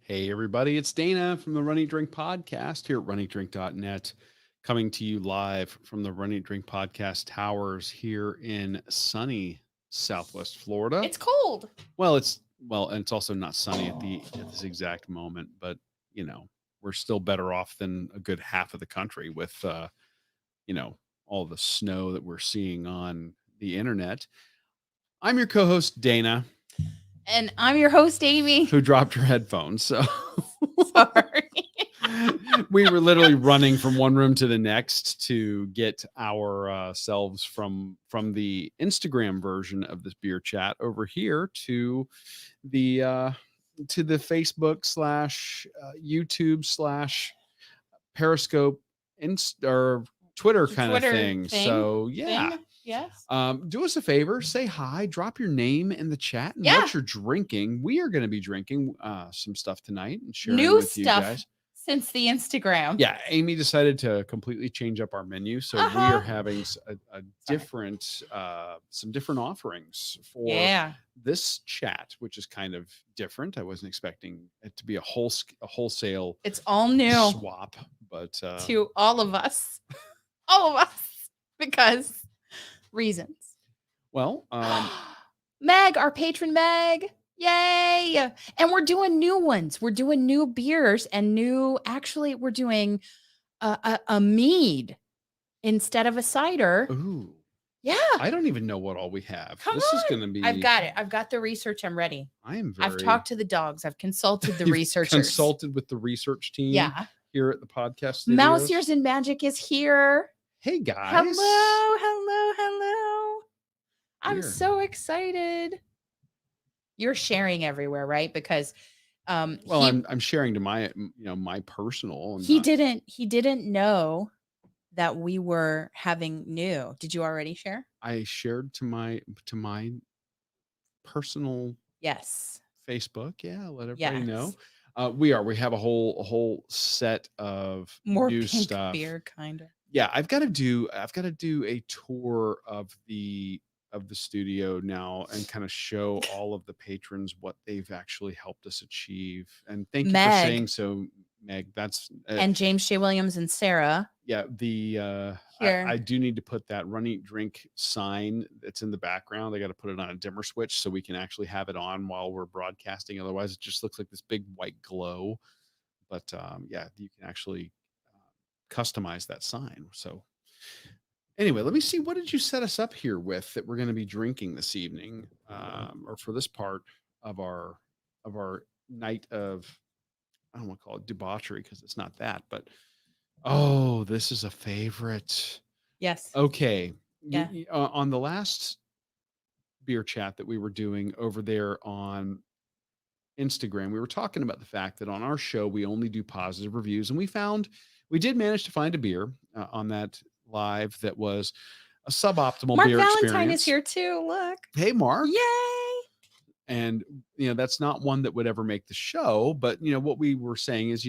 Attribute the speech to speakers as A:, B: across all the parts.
A: Hey, everybody, it's Dana from the Running Drink Podcast here at runningrink.net, coming to you live from the Running Drink Podcast Towers here in sunny Southwest Florida.
B: It's cold.
A: And it's also not sunny at this exact moment, but you know, we're still better off than a good half of the country with you know, all the snow that we're seeing on the internet. I'm your co-host Dana,
B: And I'm your host, Amy.
A: who dropped her headphones. So
B: Sorry.
A: we were literally running from one room to the next to get our selves from the Instagram version of this beer chat over here the to the Facebook / YouTube / Periscope or Twitter kind of thing. So yeah.
B: Yes.
A: Do us a favor, say hi, drop your name in the chat and what you're drinking. We are going to be drinking some stuff tonight and sharing
B: New
A: with
B: stuff
A: you guys.
B: Since the Instagram.
A: Yeah, Amy decided to completely change up our menu, so we are having a different, some different offerings for this chat, which is kind of different. I wasn't expecting it to be a wholesale.
B: It's all new
A: swap, but
B: to all of us, because reasons.
A: Well,
B: Meg, our patron Meg. Yay! And we're doing new ones. We're doing new beers and we're doing a mead instead of a cider.
A: Ooh.
B: Yeah.
A: I don't even know what all we have.
B: This
A: is going to be.
B: I've got it. I've got the research. I'm ready.
A: I've
B: talked to the dogs. I've consulted the researchers.
A: Consulted with the research team.
B: Yeah.
A: Here at the podcast studios.
B: Mouse Ears and Magic is here.
A: Hey guys.
B: Hello. I'm so excited. You're sharing everywhere, right? Because
A: I'm sharing to my my personal.
B: He didn't know that we were having new. Did you already share?
A: I shared to my personal Facebook. Yeah, let everybody know. We have a whole set of
B: more
A: new
B: pink
A: stuff.
B: Beer kind of.
A: Yeah, I've got to do a tour of the studio now and kind of show all of the patrons what they've actually helped us achieve. And thank you for saying so, Meg. That's
B: and James J. Williams and Sarah.
A: Yeah, I do need to put that Running Drink sign that's in the background. I got to put it on a dimmer switch so we can actually have it on while we're broadcasting. Otherwise, it just looks like this big white glow. But yeah, you can actually customize that sign. So anyway, let me see. What did you set us up here with that we're going to be drinking this evening, or for this part of our night of, I don't want to call it debauchery because it's not that, but oh, this is a favorite.
B: Yes.
A: Okay. Yeah. On the last beer chat that we were doing over there on Instagram, we were talking about the fact that on our show we only do positive reviews, and we did manage to find a beer on that live that was a suboptimal
B: Mark
A: beer
B: Valentine
A: experience.
B: Is here too. Look.
A: Hey, Mark.
B: Yay.
A: And that's not one that would ever make the show, but what we were saying is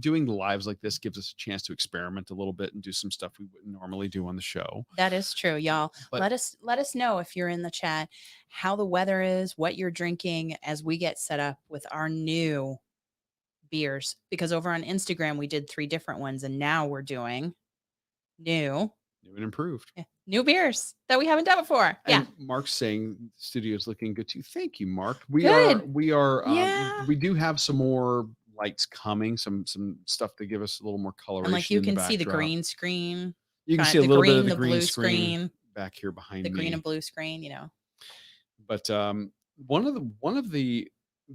A: doing lives like this gives us a chance to experiment a little bit and do some stuff we wouldn't normally do on the show.
B: That is true, y'all. But let us know if you're in the chat how the weather is, what you're drinking as we get set up with our new beers, because over on Instagram we did 3 different ones and now we're doing new
A: and improved
B: new beers that we haven't done before.
A: And Mark's saying the studio's looking good too. Thank you, Mark. We do have some more lights coming, some stuff to give us a little more coloration.
B: And like you can see the green screen.
A: You can see a little bit of the green screen back here behind me.
B: The green and blue screen,
A: But one of the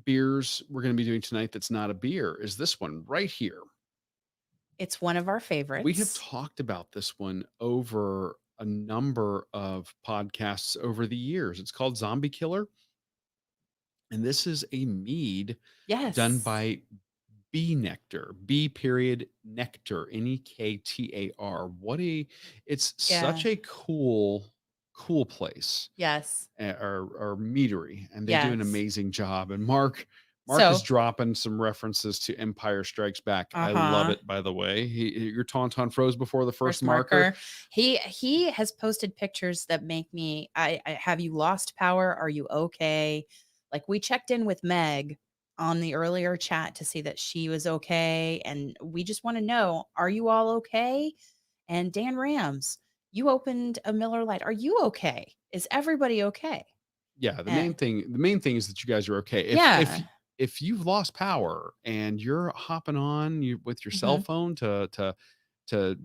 A: beers we're going to be doing tonight that's not a beer is this one right here.
B: It's one of our favorites.
A: We have talked about this one over a number of podcasts over the years. It's called Zombie Killer. And this is a mead done by Bee Nectar, Nectar, Nektar. It's such a cool place.
B: Yes.
A: Or meadery. And they do an amazing job. And Mark is dropping some references to Empire Strikes Back. I love it, by the way. Your tauntaun froze before the first marker.
B: He has posted pictures that make me, have you lost power? Are you okay? Like we checked in with Meg on the earlier chat to see that she was okay. And we just want to know, are you all okay? And Dan Rams, you opened a Miller Lite. Are you okay? Is everybody okay?
A: Yeah, the main thing is that you guys are okay. If you've lost power and you're hopping on with your cell phone to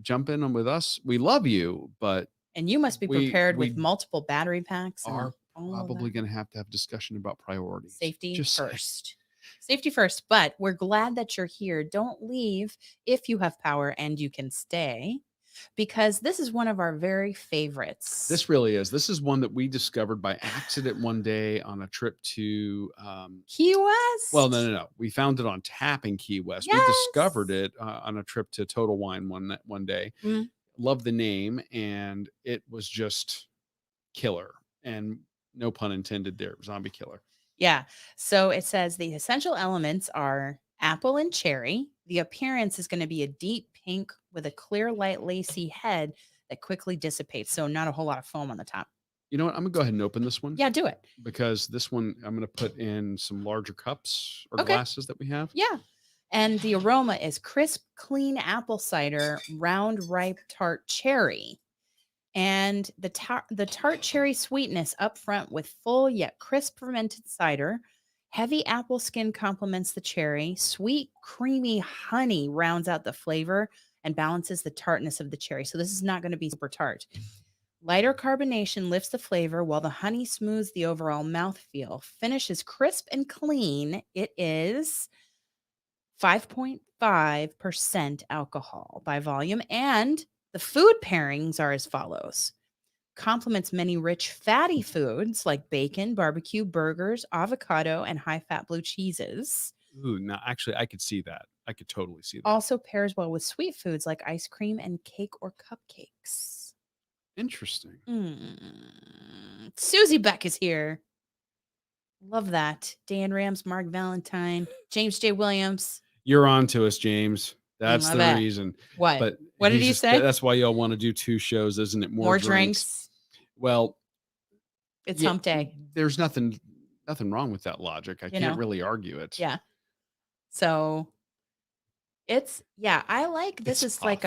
A: jump in with us, we love you, but
B: and you must be prepared with multiple battery packs.
A: Are probably going to have discussion about priorities.
B: Safety first. Safety first, but we're glad that you're here. Don't leave if you have power and you can stay, because this is one of our very favorites.
A: This really is. This is one that we discovered by accident one day on a trip to
B: Key West.
A: Well, no. We found it on tap in Key West. Yes. We discovered it on a trip to Total Wine one day. Mm. Loved the name, and it was just killer. And no pun intended there, zombie killer.
B: Yeah. So it says the essential elements are apple and cherry. The appearance is going to be a deep pink with a clear, light, lacy head that quickly dissipates. So not a whole lot of foam on the top.
A: You know what? I'm going to go ahead and open this one.
B: Yeah, do it.
A: Because this one, I'm going to put in some larger cups or glasses that we have.
B: Yeah. And the aroma is crisp, clean apple cider, round, ripe, tart cherry. And the tart cherry sweetness up front with full yet crisp fermented cider. Heavy apple skin complements the cherry. Sweet, creamy honey rounds out the flavor and balances the tartness of the cherry. So this is not going to be super tart. Lighter carbonation lifts the flavor while the honey smooths the overall mouthfeel. Finish is crisp and clean. It is 5.5% alcohol by volume, and the food pairings are as follows. Complements many rich fatty foods like bacon, barbecue, burgers, avocado, and high-fat blue cheeses.
A: Ooh, no, actually, I could see that. I could totally see that.
B: Also pairs well with sweet foods like ice cream and cake or cupcakes.
A: Interesting.
B: Susie Beck is here. Love that. Dan Rams, Mark Valentine, James J. Williams.
A: You're on to us, James. That's the reason.
B: What?
A: But
B: what did he say?
A: That's why y'all want to do 2 shows, isn't it?
B: More drinks.
A: Well,
B: it's hump day.
A: There's nothing wrong with that logic. I can't really argue it.
B: Yeah. So I like this. Is like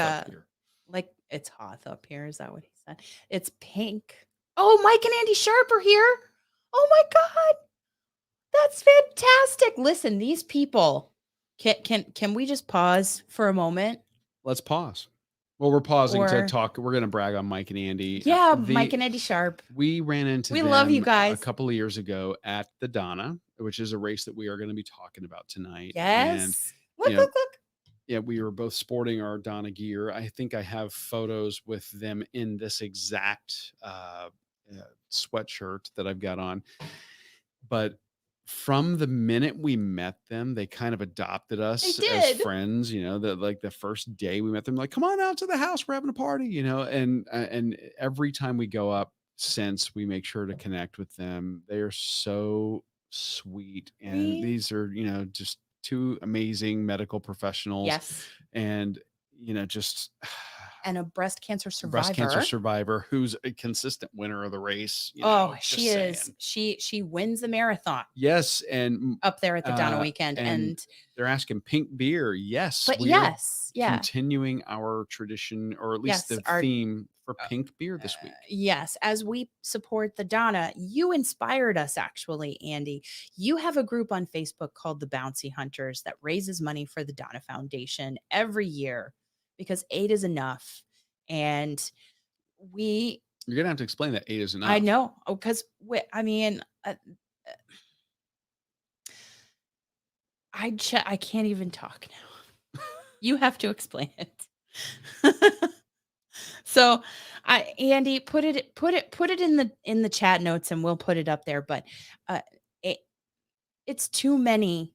B: it's Hoth up here. Is that what he said? It's pink. Oh, Mike and Andy Sharp are here. Oh my God. That's fantastic. Listen, these people. Can we just pause for a moment?
A: Let's pause. Well, we're pausing to talk. We're going to brag on Mike and Andy.
B: Yeah, Mike and Andy Sharp.
A: We ran into them
B: love you guys.
A: A couple of years ago at the Donna, which is a race that we are going to be talking about tonight.
B: Yes.
A: And, look. Yeah, we were both sporting our Donna gear. I think I have photos with them in this exact sweatshirt that I've got on. But from the minute we met them, they kind of adopted us as friends. The first day we met them, like, come on out to the house, we're having a party, and every time we go up since, we make sure to connect with them. They are so sweet. And these are, just 2 amazing medical professionals.
B: Yes.
A: And, just
B: and a breast cancer survivor
A: who's a consistent winner of the race.
B: She is. She wins the marathon.
A: Yes. And
B: up there at the Donna weekend. And
A: they're asking pink beer. Yes.
B: But yes. Yeah.
A: Continuing our tradition, or at least the theme for pink beer this week.
B: Yes. As we support the Donna, you inspired us, actually, Andy. You have a group on Facebook called the Bouncy Hunters that raises money for the Donna Foundation every year, because 8 is enough. And you're
A: going to have to explain that 8 is enough.
B: I know. Because, I can't even talk now. You have to explain it. So Andy, put it in the chat notes, and we'll put it up there. But it's too many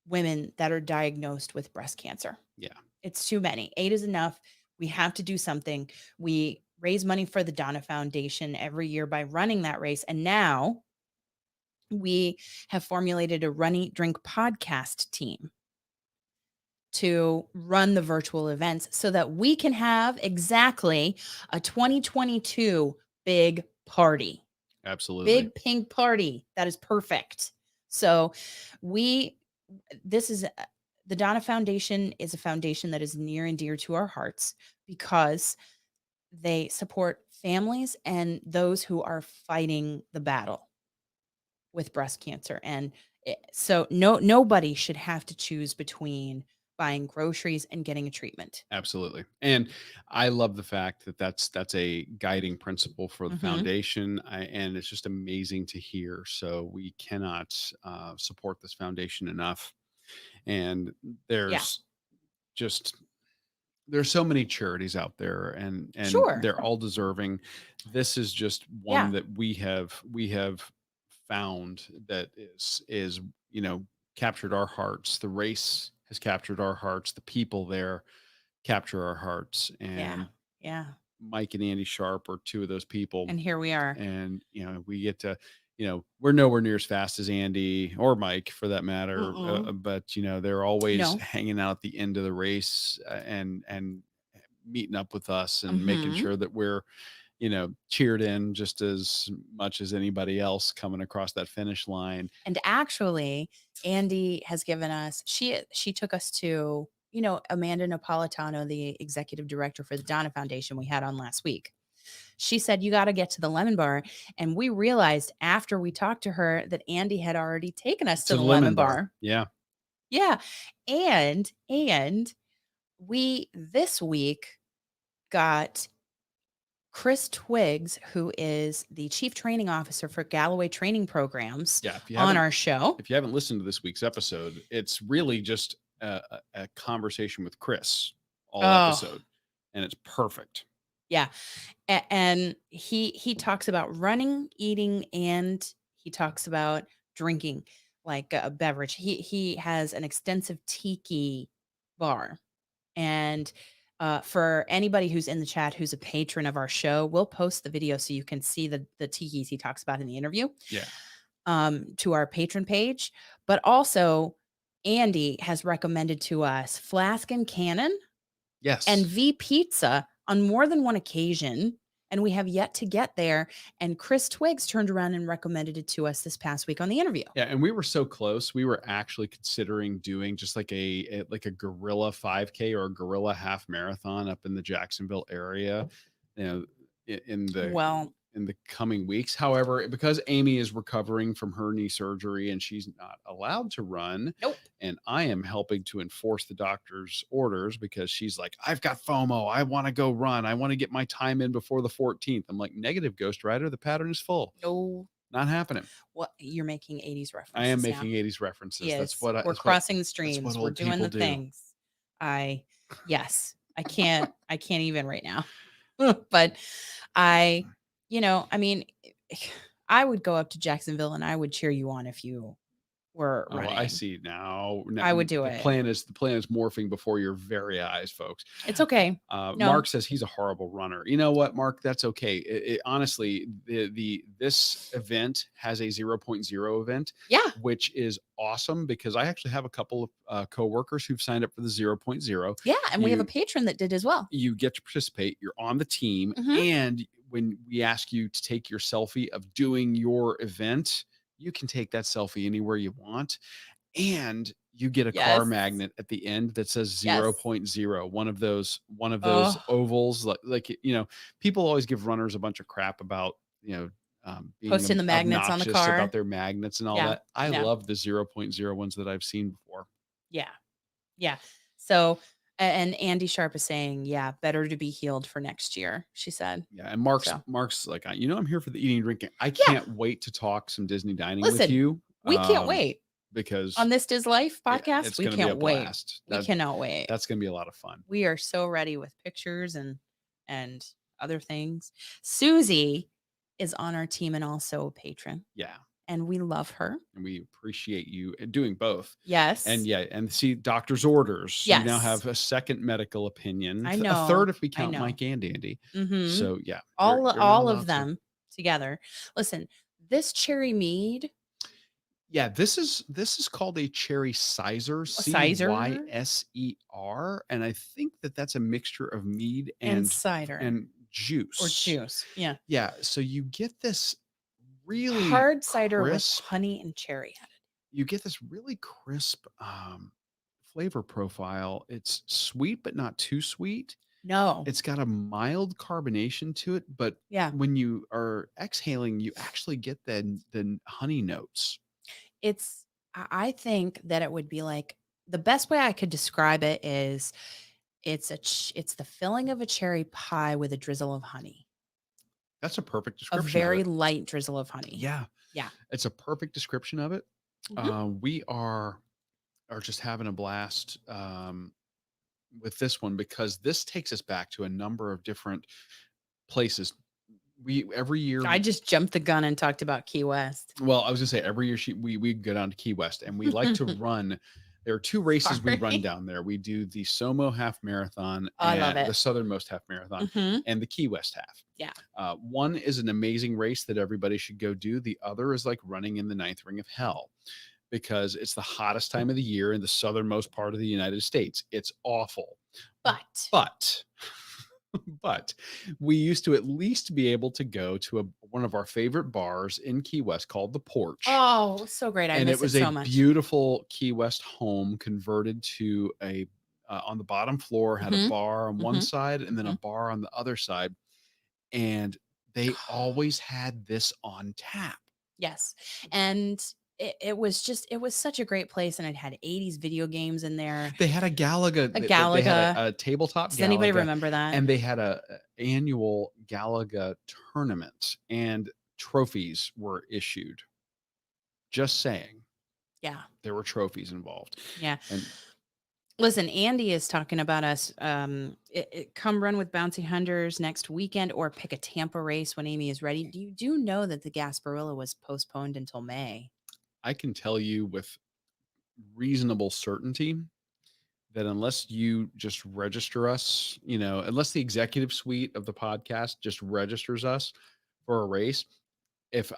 B: women that are diagnosed with breast cancer.
A: Yeah.
B: It's too many. 8 is enough. We have to do something. We raise money for the Donna Foundation every year by running that race. And now we have formulated a Run, Eat, Drink podcast team to run the virtual events so that we can have exactly a 2022 big party.
A: Absolutely.
B: Big pink party. That is perfect. So we this is the Donna Foundation is a foundation that is near and dear to our hearts because they support families and those who are fighting the battle with breast cancer. And so nobody should have to choose between buying groceries and getting a treatment.
A: Absolutely. And I love the fact that that's a guiding principle for the foundation. And it's just amazing to hear. So we cannot support this foundation enough. And
B: Yeah,
A: there's just there's so many charities out there, and
B: sure.
A: they're all deserving. This is just one
B: Yeah.
A: that we have found that is captured our hearts. The race has captured our hearts. The people there capture our hearts.
B: Yeah.
A: And
B: Yeah.
A: Mike and Andy Sharp are two of those people.
B: And here we are.
A: And we get to, we're nowhere near as fast as Andy or Mike for that matter,
B: Mm-mm.
A: but they're always
B: No.
A: hanging out at the end of the race, and meeting up with us and making
B: Hmm.
A: sure that we're cheered in just as much as anybody else coming across that finish line.
B: And actually, Andy has given us, she took us to, Amanda Napolitano, the executive director for the Donna Foundation we had on last week. She said, you got to get to the Lemon Bar. And we realized after we talked to her that Andy had already taken us to the Lemon Bar.
A: Yeah.
B: Yeah. And we this week got Chris Twiggs, who is the chief training officer for Galloway Training Programs,
A: Yeah.
B: on our show.
A: If you haven't listened to this week's episode, it's really just a conversation with Chris all episode, and it's perfect.
B: Yeah. And he talks about running, eating, and he talks about drinking, like a beverage. He has an extensive tiki bar. And for anybody who's in the chat who's a patron of our show, we'll post the video so you can see the tikis he talks about in the interview.
A: Yeah.
B: To our patron page. But also, Andy has recommended to us Flask and Cannon.
A: Yes.
B: And V Pizza on more than one occasion. And we have yet to get there. And Chris Twiggs turned around and recommended it to us this past week on the interview.
A: Yeah, and we were so close. We were actually considering doing just like a guerrilla 5K or a guerrilla half marathon up in the Jacksonville area, in the coming weeks. However, because Amy is recovering from her knee surgery and she's not allowed to run,
B: Nope.
A: and I am helping to enforce the doctor's orders because she's like, I've got FOMO. I want to go run. I want to get my time in before the 14th. I'm like, negative, Ghost Rider. The pattern is full.
B: No.
A: Not happening.
B: What, you're making 80s references.
A: I am making 80s references.
B: Yes. We're crossing the streams. We're doing the things. I can't even right now. But I mean, I would go up to Jacksonville and I would cheer you on if you were running.
A: I see now.
B: I would do it.
A: The plan is morphing before your very eyes, folks.
B: It's okay.
A: No. Mark says he's a horrible runner. You know what, Mark? That's okay. Honestly, this event has a 0.0 event.
B: Yeah.
A: Which is awesome because I actually have a couple of coworkers who've signed up for the 0.0.
B: Yeah, and we have a patron that did as well.
A: You get to participate. You're on the team, and when we ask you to take your selfie of doing your event, you can take that selfie anywhere you want. And you get a car magnet at the end that says 0.0, one of those ovals. Like people always give runners a bunch of crap about, being
B: posting the magnets on the car,
A: about their magnets and all that. I love the 0.0 ones that I've seen before.
B: Yeah. Yeah. So, and Andy Sharp is saying, yeah, better to be healed for next year, she said.
A: Yeah. And Mark's like, I'm here for the eating and drinking. I can't wait to talk some Disney dining with you.
B: We can't wait.
A: Because
B: on this Diz Life podcast, we can't wait. We cannot wait.
A: That's going to be a lot of fun.
B: We are so ready with pictures and other things. Susie is on our team and also a patron.
A: Yeah.
B: And we love her.
A: And we appreciate you doing both.
B: Yes.
A: And see, doctor's orders.
B: Yes.
A: You now have a second medical opinion.
B: I know.
A: A third if we count Mike and Andy. So yeah.
B: All of them together. Listen, this cherry mead.
A: Yeah, this is called a cherry Cyser, Cyser, and I think that's a mixture of mead and
B: cider
A: and juice
B: or juice. Yeah,
A: yeah. So you get this really
B: hard cider
A: crisp,
B: with honey and cherry added.
A: you get this really crisp flavor profile. It's sweet, but not too sweet.
B: No.
A: It's got a mild carbonation to it, but
B: Yeah.
A: when you are exhaling, you actually get the honey notes.
B: It's I think that it would be like the best way I could describe it is it's the filling of a cherry pie with a drizzle of honey.
A: That's a perfect
B: A
A: description of
B: very
A: it.
B: light drizzle of honey.
A: Yeah,
B: Yeah.
A: it's a perfect description of it.
B: Mhm.
A: We are just having a blast with this one because this takes us back to a number of different places. We every year
B: I just jumped the gun and talked about Key West.
A: Well, I was gonna say every year we go down to Key West and we like to run. There are two races we run
B: Sorry.
A: down there. We do the Somo Half Marathon
B: Oh, I love
A: and the
B: it.
A: Southernmost Half Marathon
B: Mhm.
A: and the Key West Half.
B: Yeah.
A: One is an amazing race that everybody should go do. The other is like running in the ninth ring of hell because it's the hottest time of the year in the southernmost part of the United States. It's awful.
B: But
A: But but we used to at least be able to go to one of our favorite bars in Key West called The Porch.
B: oh, it was so great. I
A: And it
B: miss it
A: was a
B: so much.
A: beautiful Key West home converted to a on the bottom floor had a
B: Mhm.
A: bar on one
B: Mhm.
A: side and then a
B: Mhm.
A: bar on the other side. And they always had this on tap.
B: Yes. And it was just it was such a great place and it had 80s video games in there.
A: They had a Galaga.
B: A
A: They had
B: Galaga.
A: a tabletop
B: Does anybody
A: Galaga,
B: remember that?
A: and they had a annual Galaga tournament, and trophies were issued. Just saying,
B: Yeah.
A: there were trophies involved,
B: Yeah.
A: and
B: Listen, Andy is talking about us. Come run with Bouncy Hunters next weekend, or pick a Tampa race when Amy is ready. Do know that the Gasparilla was postponed until May?
A: I can tell you with reasonable certainty that unless you just register us, unless the executive suite of the podcast just registers us for a race, if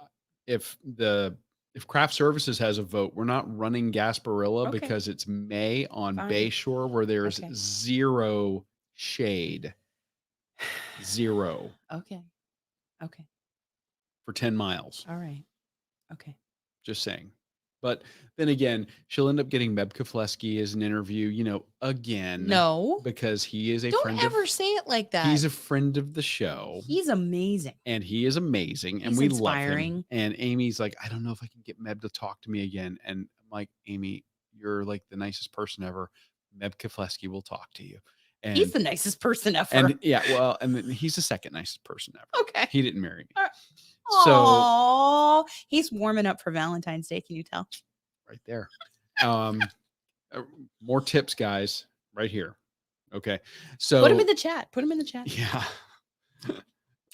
A: if the if craft services has a vote, we're not running Gasparilla
B: Okay,
A: because it's May on
B: fine.
A: Bayshore where there's
B: Okay.
A: zero shade, zero
B: Okay. Okay.
A: for 10 miles.
B: All right. Okay.
A: Just saying. But then again, she'll end up getting Meb Keflezighi as an interview, again,
B: No,
A: because he is a
B: don't
A: friend of
B: ever say it like that.
A: he's a friend of the show.
B: He's amazing.
A: And he is amazing and
B: He's
A: we love him.
B: inspiring.
A: And Amy's like, I don't know if I can get Meb to talk to me again. And I'm like, Amy, you're like the nicest person ever. Meb Keflezighi will talk to you. And
B: He's the nicest person ever.
A: and yeah, well, and then he's the second nicest person ever.
B: Okay.
A: He didn't marry me.
B: So
A: So
B: he's warming up for Valentine's Day. Can you tell?
A: right there. More tips, guys, right here. Okay. So
B: Put him in the chat. Put him in the chat.
A: yeah.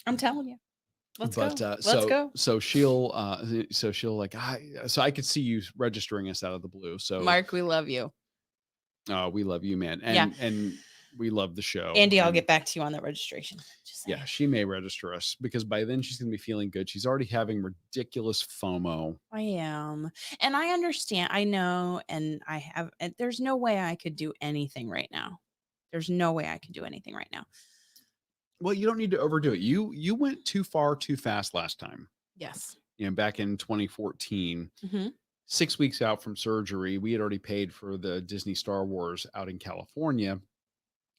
B: I'm telling you. Let's go. Let's
A: so
B: go.
A: she'll like so I could see you registering us out of the blue. So
B: Mark, we love you.
A: we love you, man.
B: Yeah.
A: And we love the show.
B: Andy, I'll
A: And
B: get back to you on that registration. Just saying.
A: yeah, she may register us because by then she's gonna be feeling good. She's already having ridiculous FOMO.
B: I am. And I understand. I know. And there's no way I could do anything right now. There's no way I could do anything right now.
A: Well, you don't need to overdo it. You went too far too fast last time.
B: Yes.
A: Back in 2014.
B: Mm-hmm.
A: 6 weeks out from surgery, we had already paid for the Disney Star Wars out in California.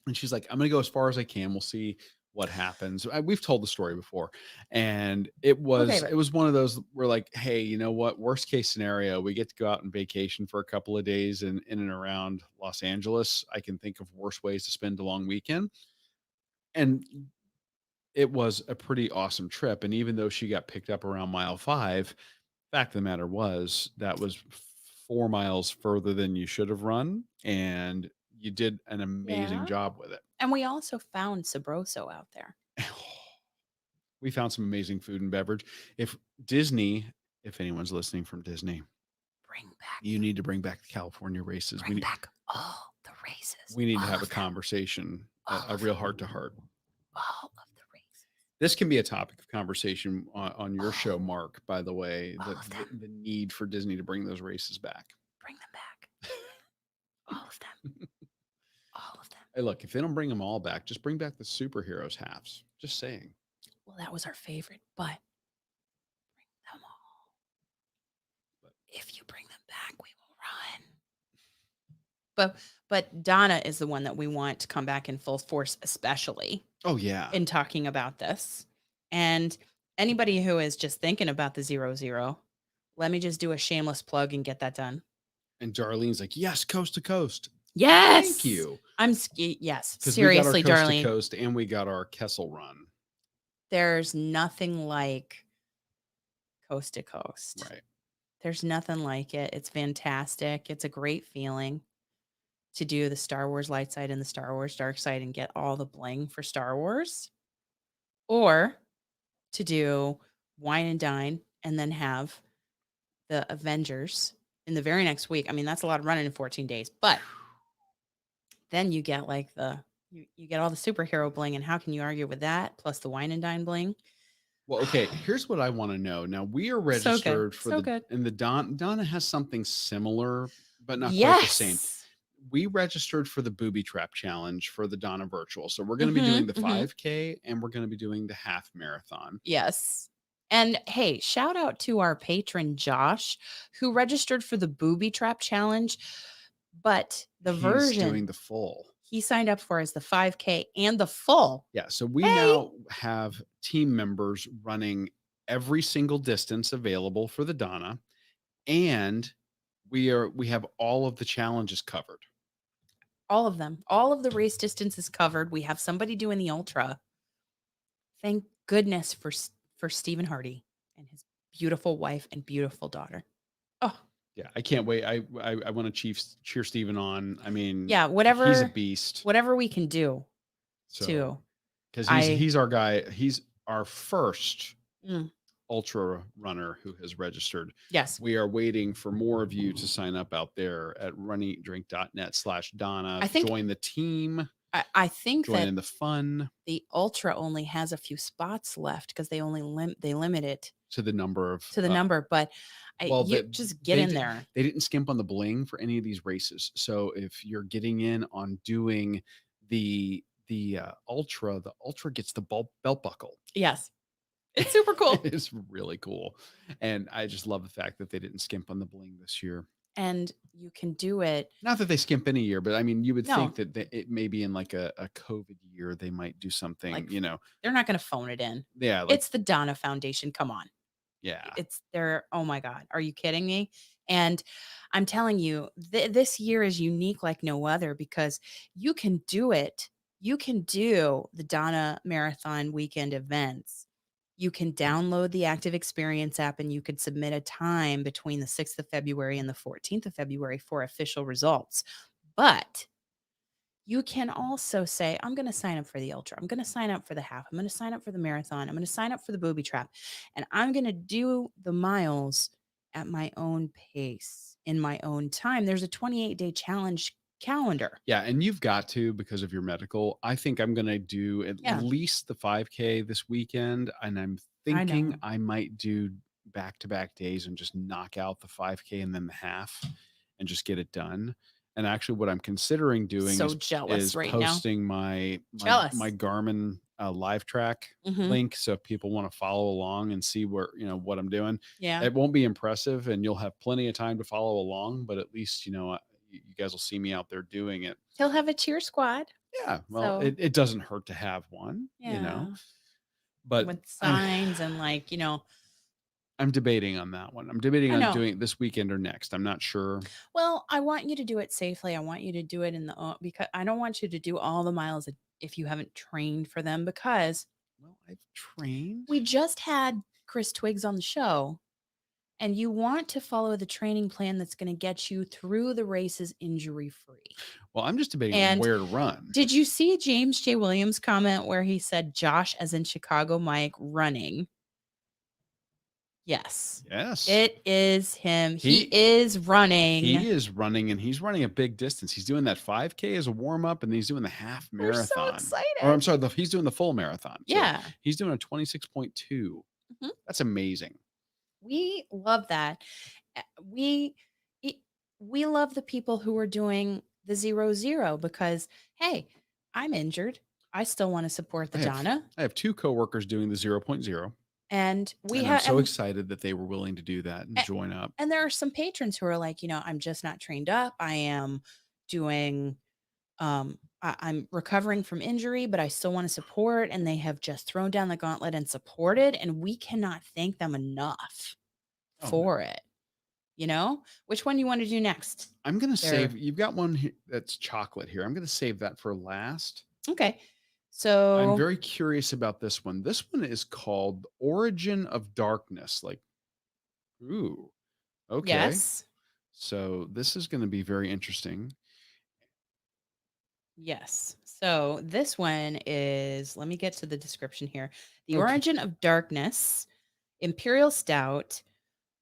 A: And she's like, I'm going to go as far as I can. We'll see what happens. We've told the story before. And it was one of those we're like, hey, you know what? Worst case scenario, we get to go out on vacation for a couple of days in and around Los Angeles. I can think of worse ways to spend a long weekend. And it was a pretty awesome trip. And even though she got picked up around mile 5, fact of the matter was that was 4 miles further than you should have run. And you did an amazing job with it.
B: And we also found Sabroso out there.
A: We found some amazing food and beverage. If anyone's listening from Disney, you need to bring back the California races.
B: Bring back all the races.
A: We need to have a conversation, a real heart to heart.
B: All of the races.
A: This can be a topic of conversation on your show, Mark, by the way, the need for Disney to bring those races back.
B: Bring them back. All of them. All of them.
A: Hey, look, if they don't bring them all back, just bring back the superheroes halves. Just saying.
B: Well, that was our favorite, but bring them all. if you bring them back, we will run. But Donna is the one that we want to come back in full force, especially
A: Oh yeah.
B: in talking about this. And anybody who is just thinking about the 0-0, let me just do a shameless plug and get that done.
A: And Darlene's like, yes, coast to coast.
B: Yes.
A: Thank you.
B: Yes.
A: 'Cause
B: Seriously,
A: we got our coast
B: Darlene.
A: to coast and we got our Kessel Run.
B: There's nothing like coast to coast.
A: Right.
B: There's nothing like it. It's fantastic. It's a great feeling to do the Star Wars light side and the Star Wars dark side and get all the bling for Star Wars, or to do wine and dine and then have the Avengers in the very next week. I mean, that's a lot of running in 14 days, but then you get like you get all the superhero bling, and how can you argue with that? Plus the wine and dine bling.
A: Well, okay, here's what I want to know. Now we are registered for the and the Donna has something similar, but not quite the same. We registered for the booby trap challenge for the Donna virtual. So we're going to be doing the 5K and we're going to be doing the half marathon.
B: Yes. And hey, shout out to our patron Josh, who registered for the booby trap challenge, but the version
A: doing the full.
B: He signed up for is the 5K and the full.
A: Yeah. So we now have team members running every single distance available for the Donna, and we have all of the challenges covered.
B: All of them. All of the race distances covered. We have somebody doing the ultra. Thank goodness for Stephen Hardy and his beautiful wife and beautiful daughter. Oh.
A: Yeah, I can't wait. I want to cheer Stephen on. I mean,
B: yeah, whatever.
A: He's a beast.
B: Whatever we can do.
A: So, because he's our guy. He's our first ultra runner who has registered.
B: Yes.
A: We are waiting for more of you to sign up out there at runeatdrink.net/Donna.
B: I think,
A: join the team.
B: I think
A: join in the fun.
B: The ultra only has a few spots left because they only limit it
A: to the number of
B: number, but just get in there.
A: They didn't skimp on the bling for any of these races. So if you're getting in on doing the ultra, the ultra gets the belt buckle.
B: Yes. It's super cool.
A: It's really cool. And I just love the fact that they didn't skimp on the bling this year.
B: And you can do it.
A: Not that they skimp any year, but I mean, you would think that it may be in like a COVID year, they might do something, like,
B: They're not going to phone it in.
A: Yeah.
B: It's the Donna Foundation. Come on.
A: Yeah.
B: It's there. Oh my God. Are you kidding me? And I'm telling you, this year is unique like no other because you can do it. You can do the Donna Marathon weekend events. You can download the Active Experience app and you could submit a time between the 6th of February and the 14th of February for official results. But you can also say, I'm going to sign up for the ultra. I'm going to sign up for the half. I'm going to sign up for the marathon. I'm going to sign up for the booby trap. And I'm going to do the miles at my own pace in my own time. There's a 28-day challenge calendar.
A: Yeah. And you've got to, because of your medical. I think I'm going to do at least the 5K this weekend. And I'm thinking I might do back-to-back days and just knock out the 5K and then the half and just get it done. And actually what I'm considering doing is posting my Garmin live track link. So if people want to follow along and see where, what I'm doing, it won't be impressive and you'll have plenty of time to follow along, but at least, you guys will see me out there doing it.
B: He'll have a cheer squad.
A: Yeah. Well, it doesn't hurt to have one, but
B: with signs and
A: I'm debating on that one. I'm debating on doing it this weekend or next. I'm not sure.
B: Well, I want you to do it safely. I want you to do it because I don't want you to do all the miles if you haven't trained for them because
A: I've trained.
B: We just had Chris Twiggs on the show and you want to follow the training plan that's going to get you through the races injury-free.
A: Well, I'm just debating on where to run.
B: Did you see James J. Williams' comment where he said Josh as in Chicago Mike running? Yes. It is him. He is running.
A: He is running, and he's running a big distance. He's doing that 5K as a warm-up, and he's doing the half marathon.
B: We're so excited.
A: Or I'm sorry, he's doing the full marathon.
B: Yeah.
A: So he's doing a 26.2. That's amazing.
B: We love that. We love the people who are doing the 0-0 because, hey, I'm injured. I still want to support the Donna.
A: I have 2 coworkers doing the 0.0.
B: And we
A: And I'm
B: have,
A: so excited that they were willing to do that and join up.
B: and there are some patrons who are like, I'm just not trained up. I am doing, I'm recovering from injury, but I still want to support. And they have just thrown down the gauntlet and supported. And we cannot thank them enough for it. Which one you want to do next?
A: I'm going to save, you've got one that's chocolate here. I'm going to save that for last.
B: Okay. So
A: I'm very curious about this one. This one is called Origin of Darkness. Like, ooh, okay.
B: Yes.
A: So this is going to be very interesting.
B: Yes. So this one is, let me get to the description here. The Origin of Darkness Imperial Stout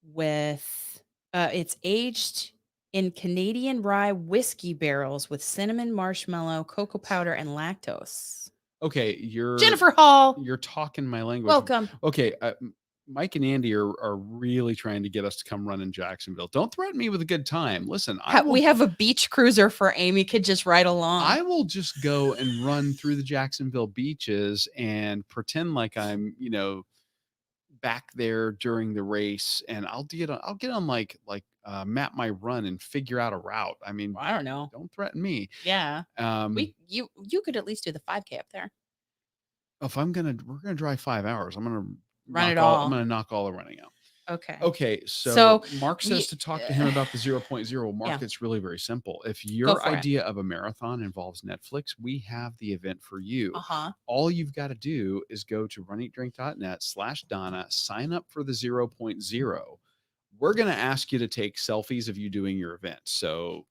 B: with, it's aged in Canadian rye whiskey barrels with cinnamon, marshmallow, cocoa powder, and lactose.
A: Okay. You're
B: Jennifer Hall.
A: You're talking my language.
B: Welcome.
A: Okay. Mike and Andy are really trying to get us to come run in Jacksonville. Don't threaten me with a good time. Listen,
B: we have a beach cruiser for Amy could just ride along.
A: I will just go and run through the Jacksonville beaches and pretend like I'm, back there during the race, and I'll get on like Map My Run and figure out a route. I mean,
B: I don't know.
A: Don't threaten me.
B: Yeah. You could at least do the 5K up there.
A: If we're gonna drive 5 hours, I'm gonna
B: run it all.
A: I'm gonna knock all the running out.
B: Okay.
A: Okay. So Mark says to talk to him about the 0.0. Mark, it's really very simple. If your idea of a marathon involves Netflix, we have the event for you. All you've got to do is go to runeatdrink.net/Donna, sign up for the 0.0. We're going to ask you to take selfies of you doing your event. So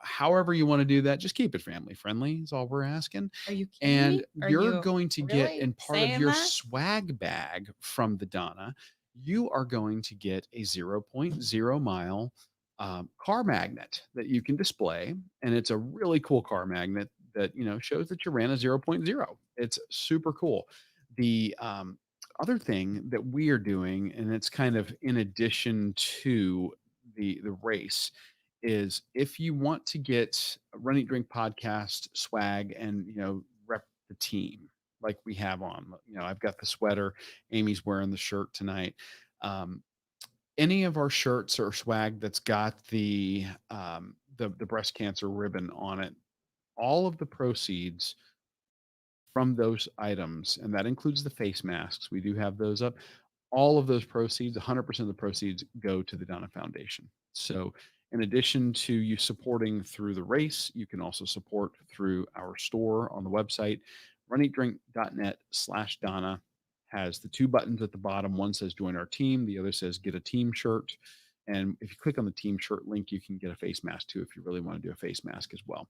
A: however you want to do that, just keep it family friendly is all we're asking.
B: Are you kidding me?
A: You're going to get in part of your swag bag from the Donna, you are going to get a 0.0 mile car magnet that you can display. And it's a really cool car magnet that, shows that you ran a 0.0. It's super cool. The other thing that we are doing, and it's kind of in addition to the race, is if you want to get a Run Eat Drink podcast swag and, rep the team like we have on, I've got the sweater, Amy's wearing the shirt tonight. Any of our shirts or swag that's got the breast cancer ribbon on it, all of the proceeds from those items, and that includes the face masks, we do have those up. All of those proceeds, 100% of the proceeds go to the Donna Foundation. So in addition to you supporting through the race, you can also support through our store on the website. runeatdrink.net/Donna has the two buttons at the bottom. One says join our team. The other says get a team shirt. And if you click on the team shirt link, you can get a face mask too, if you really want to do a face mask as well.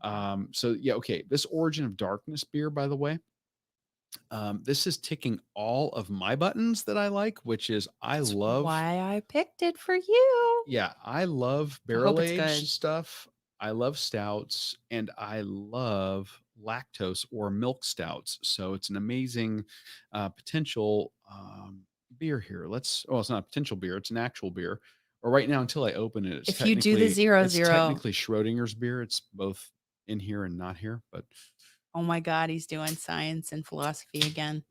A: Okay. This Origin of Darkness beer, by the way, this is ticking all of my buttons that I like, which is That's
B: why I picked it for you.
A: Yeah, I love barrel-aged stuff. I love stouts, and I love lactose or milk stouts. So it's an amazing potential beer here. It's not a potential beer; it's an actual beer. Or right now, until I open it,
B: if you do the 0.0,
A: it's technically Schrodinger's beer. It's both in here and not here, but.
B: Oh my God, he's doing science and philosophy again.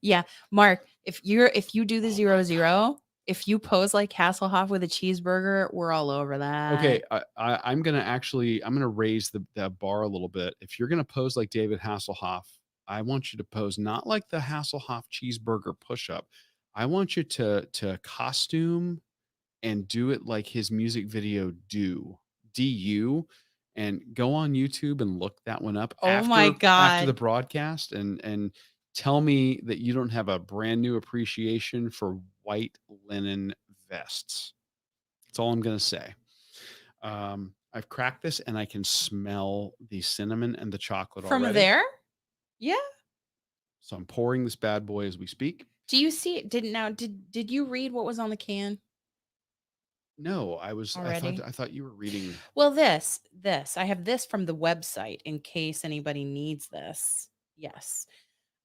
A: Yeah.
B: Mark, if you do the 0.0, if you pose like Hasselhoff with a cheeseburger, we're all over that.
A: Okay. I'm going to raise the bar a little bit. If you're going to pose like David Hasselhoff, I want you to pose not like the Hasselhoff cheeseburger push-up. I want you to costume and do it like his music video DU, and go on YouTube and look that one up.
B: My God.
A: After the broadcast and tell me that you don't have a brand new appreciation for white linen vests. That's all I'm going to say. I've cracked this and I can smell the cinnamon and the chocolate
B: from
A: already.
B: There? Yeah.
A: So I'm pouring this bad boy as we speak.
B: Do you see it? Did you read what was on the can?
A: No, I thought you were reading.
B: Well, this, I have this from the website in case anybody needs this. Yes.